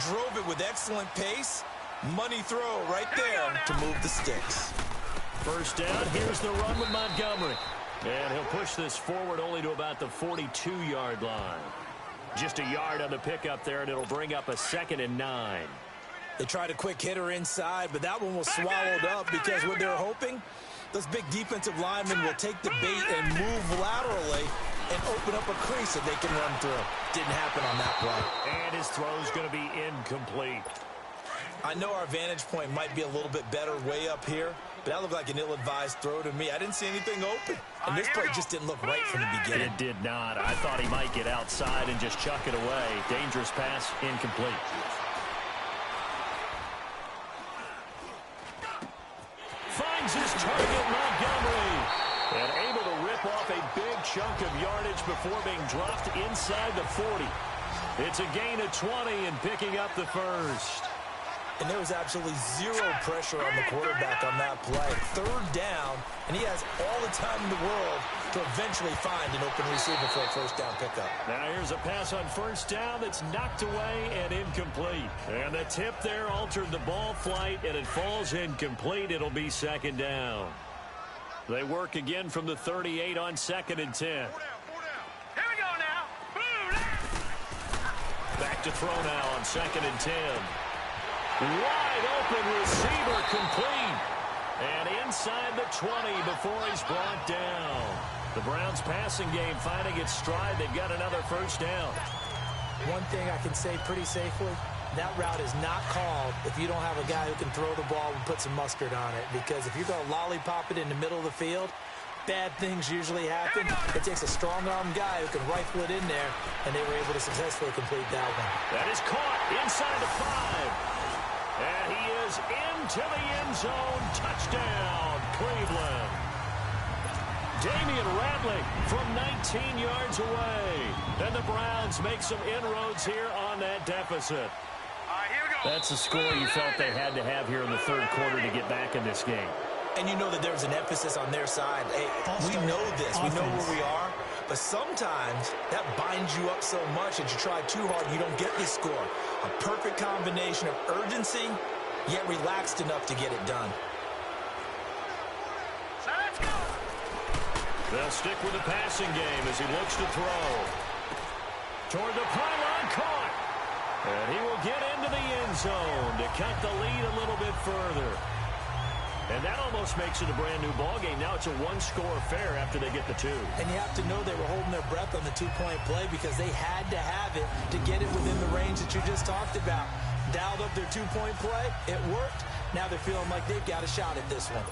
Drove it with excellent pace. Money throw right there to move the sticks. First down, here's the run with Montgomery. And he'll push this forward only to about the 42-yard line. Just a yard on the pickup there, and it'll bring up a 2nd and 9. They tried a quick hitter inside, but that one was swallowed up because what they're hoping, those big defensive linemen will take the bait and move laterally and open up a crease that they can run through. Didn't happen on that play. And his throw's going to be incomplete. I know our vantage point might be a little bit better way up here, but that looked like an ill-advised throw to me. I didn't see anything open, and this play just didn't look right from the beginning. It did not. I thought he might get outside and just chuck it away. Dangerous pass, incomplete. Finds his target, Montgomery, and able to rip off a big chunk of yardage before being dropped inside the 40. It's a gain of 20 and picking up the first. And there was absolutely zero pressure on the quarterback on that play. 3rd down, and he has all the time in the world to eventually find an open receiver for a first down pickup. Now here's a pass on first down that's knocked away and incomplete. And the tip there altered the ball flight, and it falls incomplete. It'll be second down. They work again from the 38 on 2nd and 10. Here we go now. Back to throw now on 2nd and 10. Wide open receiver complete. And inside the 20 before he's brought down. The Browns passing game finding its stride. They've got another first down. One thing I can say pretty safely, that route is not called if you don't have a guy who can throw the ball and put some mustard on it. Because if you're going to lollipop it in the middle of the field, bad things usually happen. It takes a strong-arm guy who can rifle it in there, and they were able to successfully complete that one. That is caught inside the 5. And he is into the end zone. Touchdown, Cleveland. Damian Radley from 19 yards away. And the Browns make some inroads here on that deficit. Here we go. That's the score you felt they had to have here in the third quarter to get back in this game. And you know that there's an emphasis on their side. Hey, we know this. We know where we are. But sometimes that binds you up so much that you try too hard and you don't get this score. A perfect combination of urgency, yet relaxed enough to get it done. So let's go. They'll stick with the passing game as he looks to throw. Toward the pylon, caught. And he will get into the end zone to cut the lead a little bit further. And that almost makes it a brand-new ballgame. Now it's a one-score affair after they get the 2. And you have to know they were holding their breath on the two-point play because they had to have it to get it within the range that you just talked about. Dialed up their two-point play. It worked. Now they're feeling like they've got a shot at this one.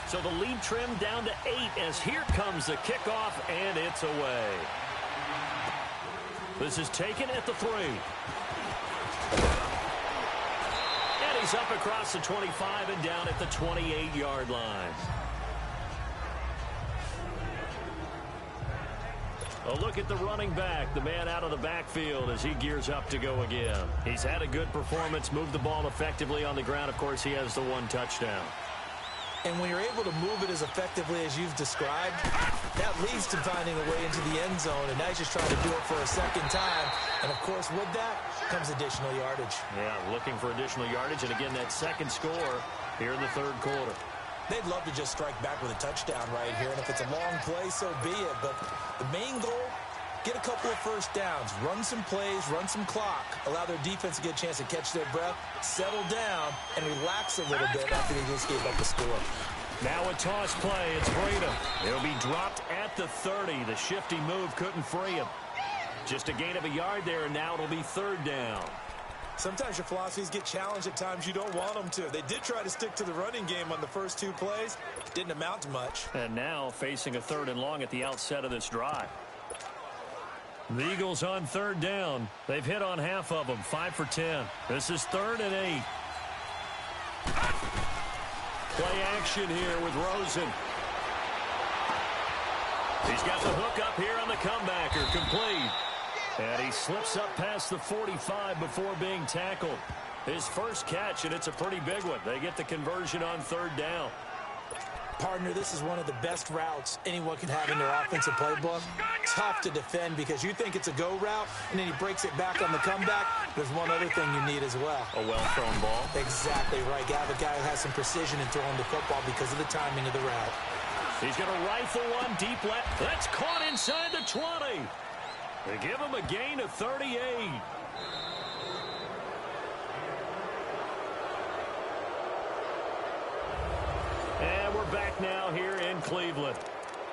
So the lead trimmed down to 8 as here comes the kickoff, and it's away. This is taken at the 3. He's up across the 25 and down at the 28-yard line. A look at the running back, the man out of the backfield as he gears up to go again. He's had a good performance, moved the ball effectively on the ground. Of course, he has the 1 touchdown. And when you're able to move it as effectively as you've described, that leads to finding a way into the end zone, and now he's just trying to do it for a second time. And, of course, with that comes additional yardage. Yeah, looking for additional yardage, and again, that second score here in the third quarter. They'd love to just strike back with a touchdown right here, and if it's a long play, so be it. But the main goal, get a couple of first downs, run some plays, run some clock, allow their defense to get a chance to catch their breath, settle down, and relax a little bit after they just gave up the score. Now a toss play. It's Freedom. It'll be dropped at the 30. The shifty move couldn't free him. Just a gain of a yard there, and now it'll be third down. Sometimes your philosophies get challenged at times you don't want them to. They did try to stick to the running game on the first 2 plays. Didn't amount to much. And now facing a 3rd and long at the outset of this drive. The Eagles on 3rd down. They've hit on half of them, 5 for 10. This is 3rd and 8. Play action here with Rosen. He's got the hook up here on the comebacker, complete. And he slips up past the 45 before being tackled. His first catch, and it's a pretty big one. They get the conversion on 3rd down. Partner, this is one of the best routes anyone can have in their offensive playbook. Tough to defend because you think it's a go route, and then he breaks it back on the comeback. There's one other thing you need as well. A well-thrown ball. Exactly right. You have a guy who has some precision in throwing the football because of the timing of the route. He's going to rifle one deep left. That's caught inside the 20. They give him a gain of 38. And we're back now here in Cleveland.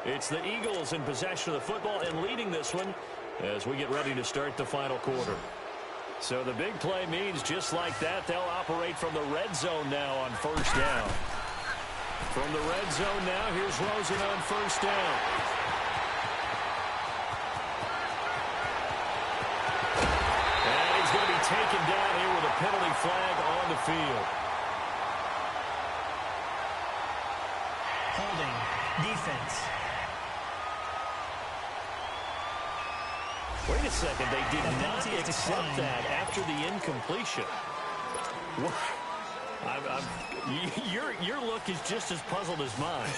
It's the Eagles in possession of the football and leading this one as we get ready to start the final quarter. So the big play means just like that, they'll operate from the red zone now on first down. From the red zone now, here's Rosen on first down. And he's going to be taken down here with a penalty flag on the field. Holding. Defense. Wait a second. They did not accept that after the incompletion. What? Your look is just as puzzled as mine.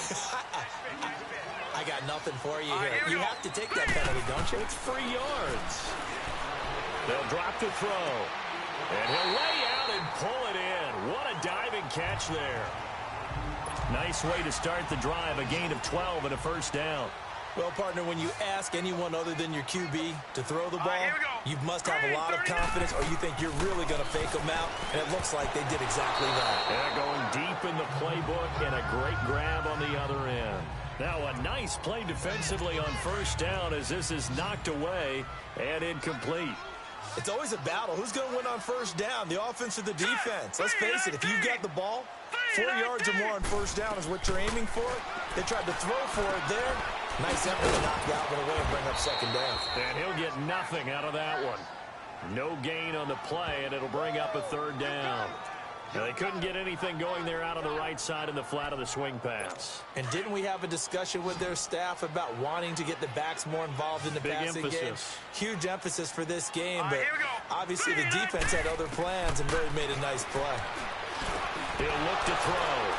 I got nothing for you here. here we You go. have to take that penalty, don't you? It's 3 yards. They'll drop the throw. And he'll lay out and pull it in. What a diving catch there. Nice way to start the drive. A gain of 12 and a first down. Well, partner, when you ask anyone other than your QB to throw the ball, here we go. you must have a lot of confidence, or you think you're really going to fake them out, and it looks like they did exactly that. Yeah, going deep in the playbook and a great grab on the other end. Now a nice play defensively on first down as this is knocked away and incomplete. It's always a battle. Who's going to win on first down, the offense or the defense? Let's face it, if you've got the ball, 4 yards or more on first down is what you're aiming for. They tried to throw for it there. Nice effort to knock Galvin away and bring up second down. And he'll get nothing out of that one. No gain on the play, and it'll bring up a third down. Now, they couldn't get anything going there out on the right side in the flat of the swing pass. And didn't we have a discussion with their staff about wanting to get the backs more involved in the passing game? Huge emphasis for this game, but here we go. obviously the defense had other plans and really made a nice play. He'll look to throw.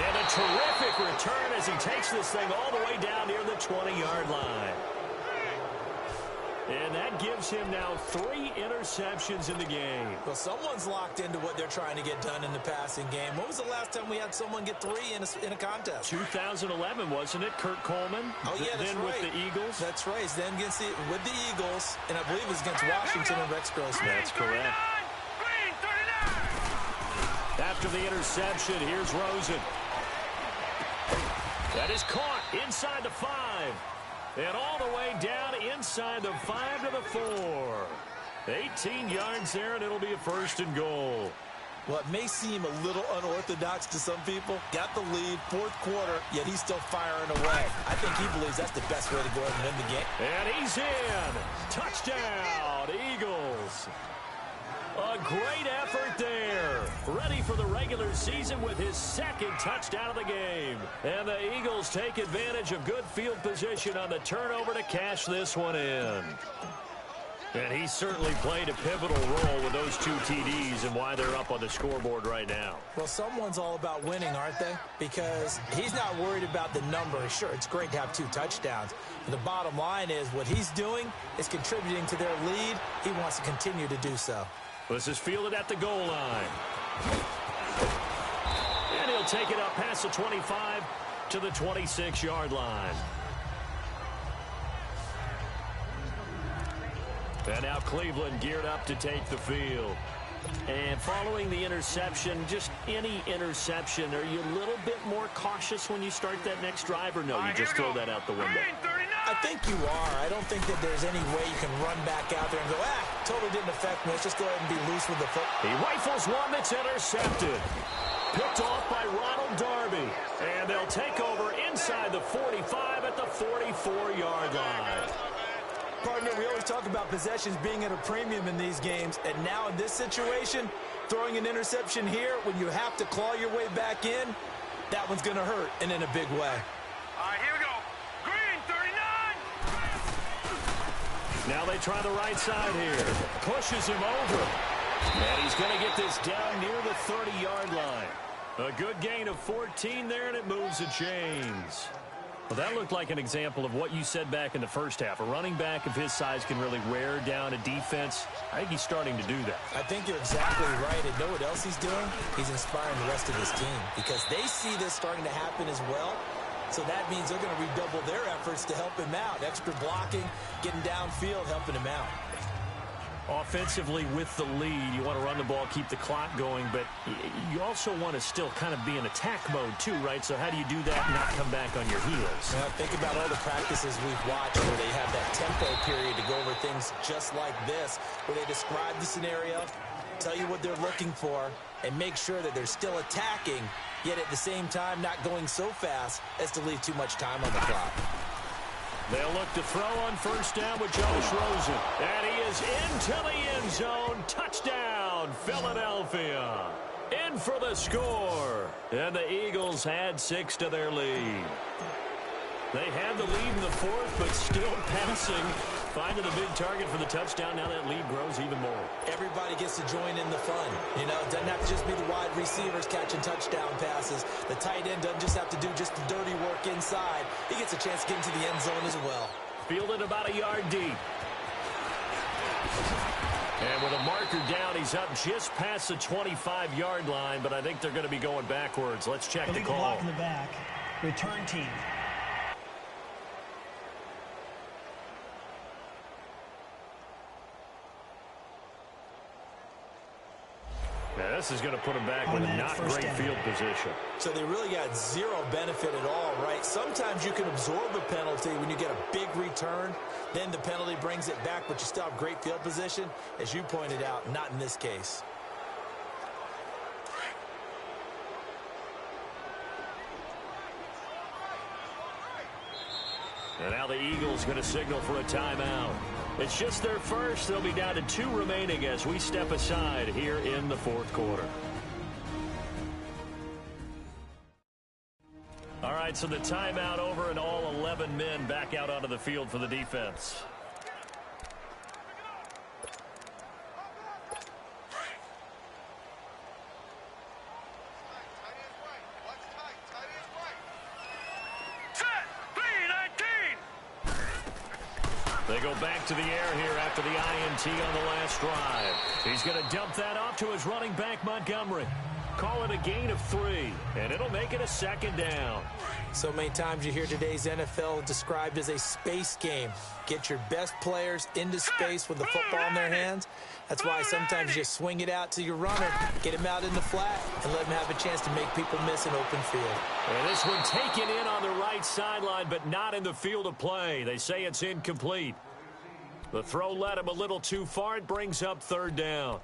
And a terrific return as he takes this thing all the way down near the 20-yard line. And that gives him now 3 interceptions in the game. Well, someone's locked into what they're trying to get done in the passing game. When was the last time we had someone get 3 in a contest? 2011, wasn't it? Kurt Coleman? Oh, yeah, that's then right. with the Eagles? That's right. Then with the Eagles, and I believe it was against Washington and Rex Grossman. That's correct. Green 39. After the interception, here's Rosen. That is caught inside the 5. And all the way down inside the 5 to the 4. 18 yards there, and it'll be a first and goal. Well, it may seem a little unorthodox to some people. Got the lead, 4th quarter, yet he's still firing away. I think he believes that's the best way to go ahead and win the game. And he's in. Touchdown, Eagles. A great effort there. Ready for the regular season with his 2nd touchdown of the game. And the Eagles take advantage of good field position on the turnover to cash this one in. And he certainly played a pivotal role with those 2 TDs and why they're up on the scoreboard right now. Well, someone's all about winning, aren't they? Because he's not worried about the number. Sure, it's great to have 2 touchdowns. But the bottom line is what he's doing is contributing to their lead. He wants to continue to do so. This is fielded at the goal line. And he'll take it up past the 25 to the 26-yard line. And now Cleveland geared up to take the field. And following the interception, just any interception, are you a little bit more cautious when you start that next drive, or no, you just throw that out the window? Green 39. I think you are. I don't think that there's any way you can run back out there and go, totally didn't affect me. Let's just go ahead and be loose with the foot. He rifles one that's intercepted. Picked off by Ronald Darby. And they'll take over inside the 45 at the 44-yard line. Partner, we always talk about possessions being at a premium in these games, and now in this situation, throwing an interception here when you have to claw your way back in, that one's going to hurt, and in a big way. Here we go. Green 39. Now they try the right side here. Pushes him over. And he's going to get this down near the 30-yard line. A good gain of 14 there, and it moves the chains. Well, that looked like an example of what you said back in the first half. A running back of his size can really wear down a defense. I think he's starting to do that. I think you're exactly right. And know what else he's doing? He's inspiring the rest of his team because they see this starting to happen as well. So that means they're going to redouble their efforts to help him out. Extra blocking, getting downfield, helping him out. Offensively with the lead, you want to run the ball, keep the clock going, but you also want to still kind of be in attack mode too, right? So how do you do that and not come back on your heels? Well, think about all the practices we've watched where they have that tempo period to go over things just like this, where they describe the scenario, tell you what they're looking for, and make sure that they're still attacking, yet at the same time not going so fast as to leave too much time on the clock. They'll look to throw on first down with Josh Rosen. And he is into the end zone. Touchdown, Philadelphia. In for the score. And the Eagles add 6 to their lead. They had the lead in the 4th, but still passing Finding the big target for the touchdown. Now that lead grows even more. Everybody gets to join in the fun. You know, it doesn't have to just be the wide receivers catching touchdown passes. The tight end doesn't just have to do just the dirty work inside. He gets a chance to get into the end zone as well. Fielded about a yard deep. And with a marker down, he's up just past the 25-yard line, but I think they're going to be going backwards. Let's check the Illegal call. block in the back. Return team. Now, this is going to put him back with a not great field position. So they really got zero benefit at all, right? Sometimes you can absorb a penalty when you get a big return. Then the penalty brings it back, but you still have great field position. As you pointed out, not in this case. And now the Eagles going to signal for a timeout. It's just their first. They'll be down to 2 remaining as we step aside here in the fourth quarter. All right, so the timeout over and all 11 men back out onto the field for the defense. They go back to the air here after the INT on the last drive. He's going to dump that off to his running back, Montgomery. Call it a gain of 3, and it'll make it a second down. So many times you hear today's NFL described as a space game. Get your best players into space with the football in their hands. That's why sometimes you swing it out to your runner, get him out in the flat, and let him have a chance to make people miss an open field. And this one taken in on the right sideline, but not in the field of play. They say it's incomplete. The throw led him a little too far. It brings up 3rd down.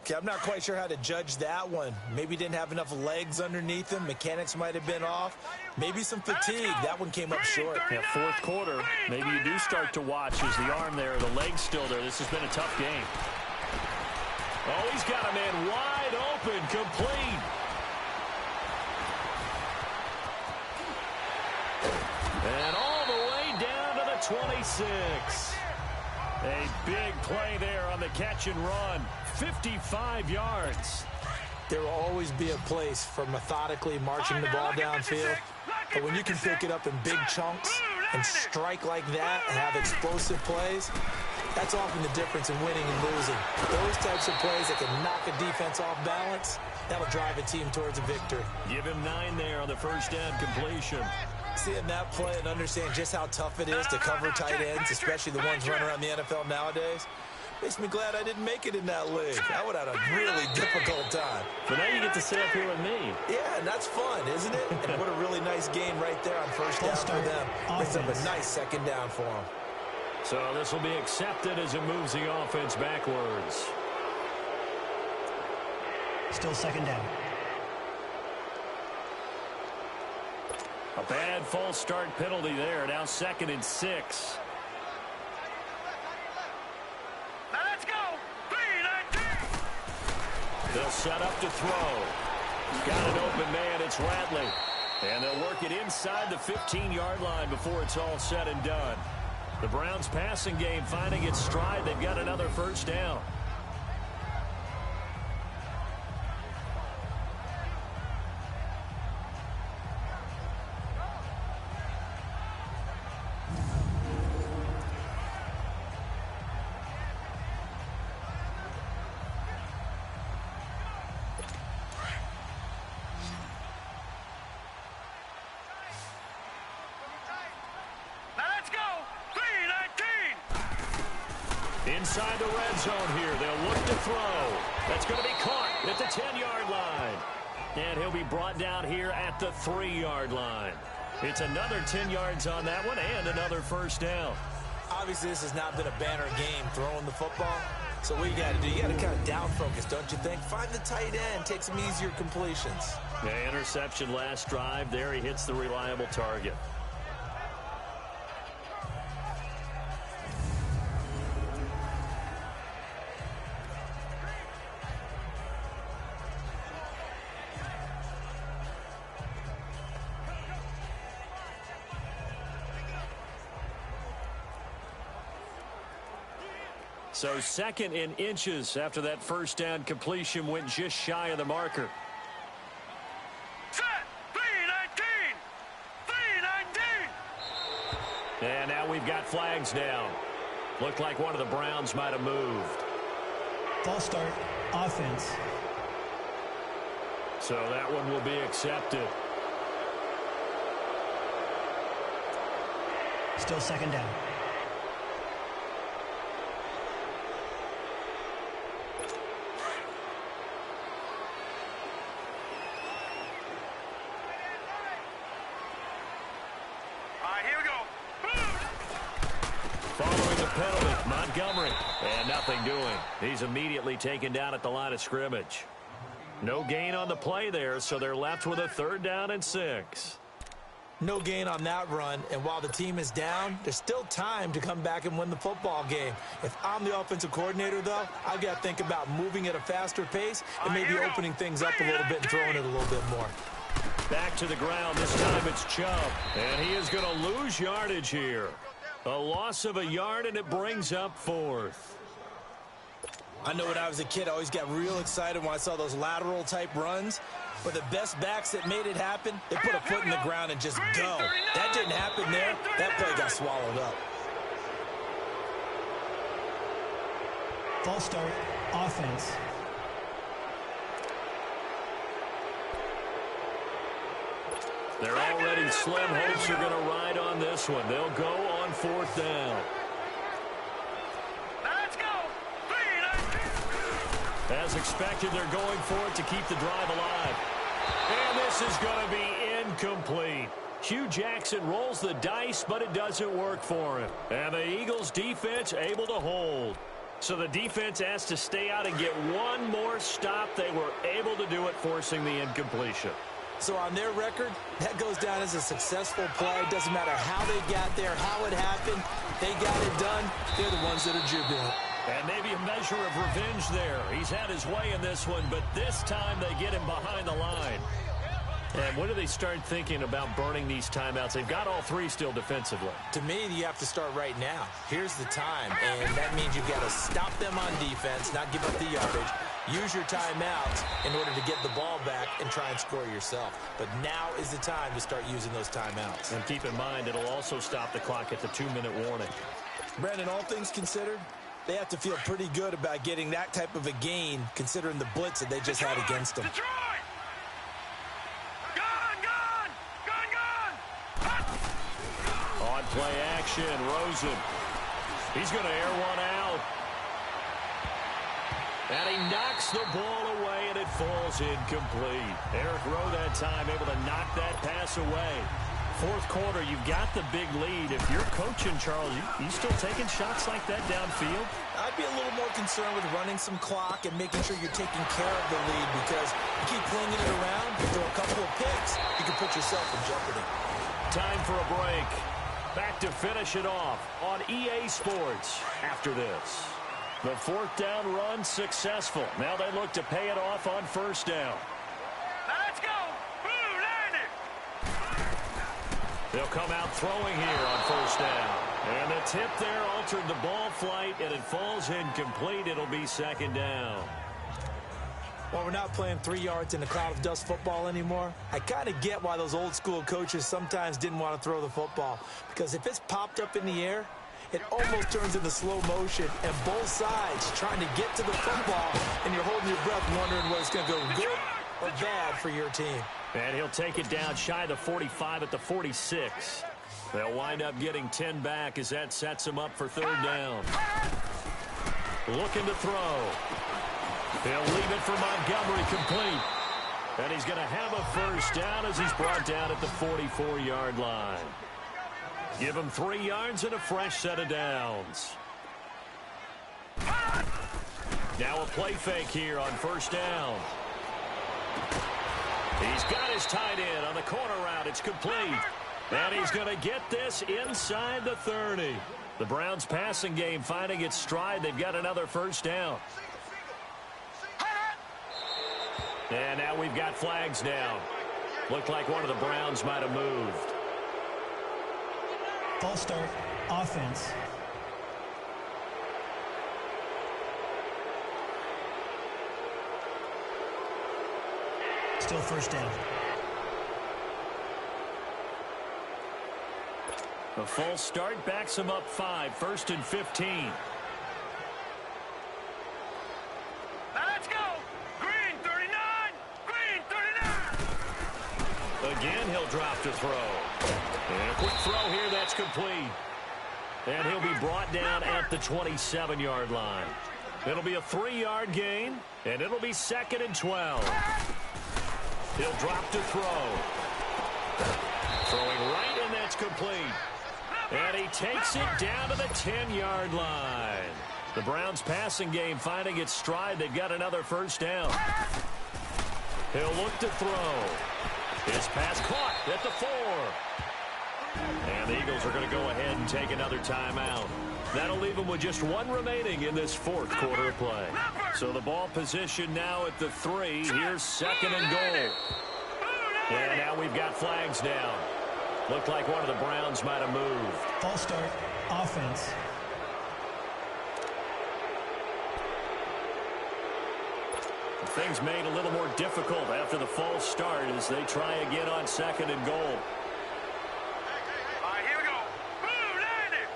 Okay, I'm not quite sure how to judge that one. Maybe didn't have enough legs underneath him. Mechanics might have been off. Maybe some fatigue. That one came up short. Yeah, fourth quarter, maybe you do start to watch as the arm there, the leg's still there. This has been a tough game. Oh, he's got a man wide open, complete. And all the way down to the 26. A big play there on the catch and run. 55 yards. There will always be a place for methodically marching the ball downfield. But when you can pick it up in big chunks and strike like that and have explosive plays, that's often the difference in winning and losing. Those types of plays that can knock a defense off balance, that'll drive a team towards a victory. Give him 9 there on the first down completion. Seeing that play and understand just how tough it is to cover tight ends, especially the ones running around the NFL nowadays, makes me glad I didn't make it in that league. I would have had a really difficult time. But now you get to sit up here with me. Yeah, and that's fun, isn't it? And what a really nice game right there on first down for them. Brings up a nice second down for them. So this will be accepted as it moves the offense backwards. Still second down. A bad false start penalty there. Now 2nd and 6. Now let's go. 3-19. They'll set up to throw. Got an open man. It's Radley. And they'll work it inside the 15-yard line before it's all said and done. The Browns passing game finding its stride. They've got another first down. Inside the red zone here. They'll look to throw. That's going to be caught at the 10-yard line. And he'll be brought down here at the 3-yard line. It's another 10 yards on that one and another first down. Obviously, this has not been a banner game throwing the football. So what you got to do, you got to kind of down focus, don't you think? Find the tight end, take some easier completions. Yeah, interception last drive. There he hits the reliable target. So 2nd in inches after that first down completion went just shy of the marker. Set. 319. 319. And now we've got flags down. Looked like one of the Browns might have moved. False start. Offense. So that one will be accepted. Still 2nd down. All right, here we go. Following the penalty, Montgomery. And nothing doing. He's immediately taken down at the line of scrimmage. No gain on the play there, so they're left with a 3rd down and 6. No gain on that run, and while the team is down, there's still time to come back and win the football game. If I'm the offensive coordinator, though, I've got to think about moving at a faster pace and maybe opening things up a little bit and throwing it a little bit more. Back to the ground. This time it's Chubb. And he is going to lose yardage here. A loss of a yard, and it brings up 4th. I know when I was a kid, I always got real excited when I saw those lateral-type runs. But the best backs that made it happen, they put a foot in the ground and just go. That didn't happen there. That play got swallowed up. False start. Offense. They're already slim. Hopes are going to ride on this one. They'll go on 4th down. Let's go. 319. As expected, they're going for it to keep the drive alive. And this is going to be incomplete. Hugh Jackson rolls the dice, but it doesn't work for him. And the Eagles defense able to hold. So the defense has to stay out and get one more stop. They were able to do it, forcing the incompletion. So on their record, that goes down as a successful play. It doesn't matter how they got there, how it happened. They got it done. They're the ones that are jubilant. And maybe a measure of revenge there. He's had his way in this one, but this time they get him behind the line. And when do they start thinking about burning these timeouts? They've got all 3 still defensively. To me, you have to start right now. Here's the time, and that means you've got to stop them on defense, not give up the yardage. Use your timeouts in order to get the ball back and try and score yourself. But now is the time to start using those timeouts. And keep in mind, it'll also stop the clock at the 2-minute warning. Brandon, all things considered, they have to feel pretty good about getting that type of a gain, considering the blitz that they just had against them. Detroit! Gone! On play action, Rosen. He's going to air one out. And he knocks the ball away, and it falls incomplete. Eric Rowe that time able to knock that pass away. 4th quarter, you've got the big lead. If you're coaching, Charles, you still taking shots like that downfield? I'd be a little more concerned with running some clock and making sure you're taking care of the lead, because you keep flinging it around, you throw a couple of picks, you can put yourself in jeopardy. Time for a break. Back to finish it off on EA Sports after this. The 4th down run successful. Now they look to pay it off on 1st down. Let's go. They'll come out throwing here on 1st down. And the tip there altered the ball flight, and it falls incomplete. It'll be 2nd down. Well, we're not playing 3 yards in a cloud of dust football anymore. I kind of get why those old school coaches sometimes didn't want to throw the football, because if it's popped up in the air, it almost turns into slow motion, and both sides trying to get to the football, and you're holding your breath wondering whether it's going to go good or bad for your team. And he'll take it down shy of the 45 at the 46. They'll wind up getting 10 back as that sets him up for 3rd down. Looking to throw. He'll leave it for Montgomery complete. And he's going to have a 1st down as he's brought down at the 44-yard line. Give him 3 yards and a fresh set of downs. Now a play fake here on 1st down. He's got his tight end on the corner route. It's complete. And he's going to get this inside the 30. The Browns passing game finding its stride. They've got another 1st down. And now we've got flags down. Looked like one of the Browns might have moved. False start. Offense. Still first down. The false start backs him up 5, 1st and 15. Now let's go. Green 39. Green 39. Again, he'll drop to throw. And a quick throw here, that's complete. And he'll be brought down at the 27-yard line. It'll be a 3-yard gain, and it'll be 2nd and 12. He'll drop to throw. Throwing right, and that's complete. And he takes it down to the 10-yard line. The Browns passing game finding its stride. They've got another first down. He'll look to throw. His pass caught at the 4. And the Eagles are going to go ahead and take another timeout. That'll leave them with just 1 remaining in this 4th quarter of play. So the ball position now at the 3. Here's 2nd and goal. And now we've got flags down. Looked like one of the Browns might have moved. False start, offense. Things made a little more difficult after the false start as they try again on 2nd and goal. All right, here we go. Blue landed.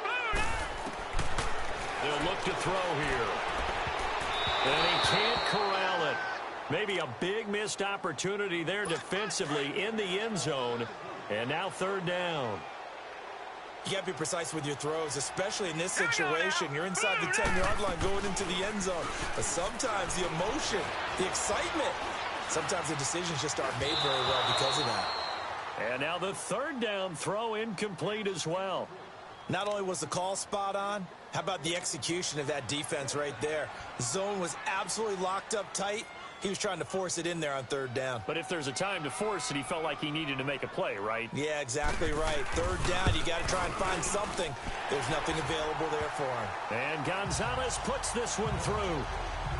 Blue landed. They'll look to throw here. And he can't corral it. Maybe a big missed opportunity there defensively in the end zone. And now 3rd down. You got to be precise with your throws, especially in this situation. You're inside the 10-yard line going into the end zone. But sometimes the emotion, the excitement, sometimes the decisions just aren't made very well because of that. And now the 3rd down throw incomplete as well. Not only was the call spot on, how about the execution of that defense right there? The zone was absolutely locked up tight. He was trying to force it in there on 3rd down. But if there's a time to force it, he felt like he needed to make a play, right? Yeah, exactly right. 3rd down, you got to try and find something. There's nothing available there for him. And Gonzalez puts this one through.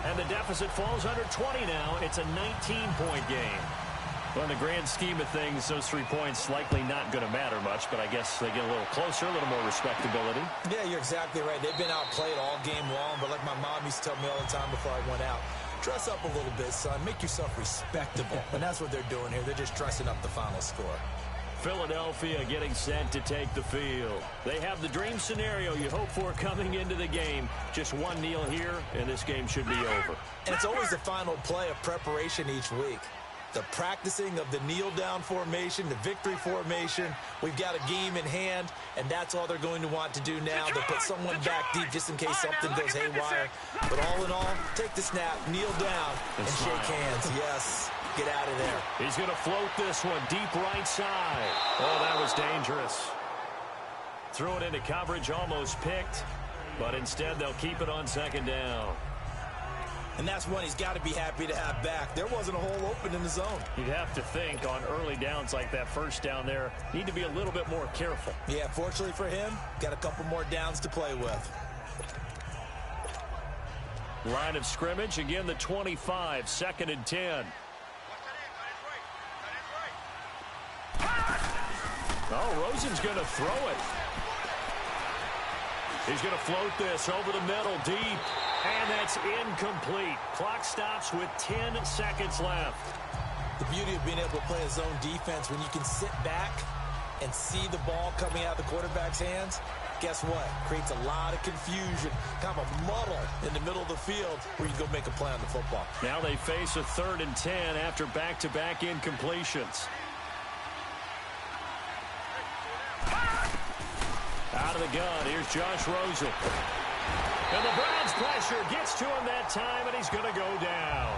And the deficit falls under 20 now. It's a 19-point game. Well, in the grand scheme of things, those 3 points likely not going to matter much, but I guess they get a little closer, a little more respectability. Yeah, you're exactly right. They've been outplayed all game long, but like my mom used to tell me all the time before I went out, dress up a little bit, son. Make yourself respectable. And that's what they're doing here. They're just dressing up the final score. Philadelphia getting set to take the field. They have the dream scenario you hope for coming into the game. Just 1 kneel here, and this game should be over. And it's always the final play of preparation each week. The practicing of the kneel-down formation, the victory formation. We've got a game in hand, and that's all they're going to want to do now. They'll put someone back deep just in case something goes haywire. But all in all, take the snap, kneel down, and shake hands. Yes, get out of there. He's going to float this one deep right side. Oh, that was dangerous. Threw it into coverage, almost picked, but instead they'll keep it on 2nd down. And that's one he's got to be happy to have back. There wasn't a hole open in the zone. You'd have to think on early downs like that 1st down there, need to be a little bit more careful. Yeah, fortunately for him, got a couple more downs to play with. Line of scrimmage, again the 25, 2nd and 10. Oh, Rosen's going to throw it. He's going to float this over the middle deep. And that's incomplete. Clock stops with 10 seconds left. The beauty of being able to play a zone defense when you can sit back and see the ball coming out of the quarterback's hands, guess what? Creates a lot of confusion, kind of a muddle in the middle of the field where you can go make a play on the football. Now they face a 3rd and 10 after back-to-back incompletions. Out of the gun, here's Josh Rosen. And the Browns pressure gets to him that time, and he's going to go down.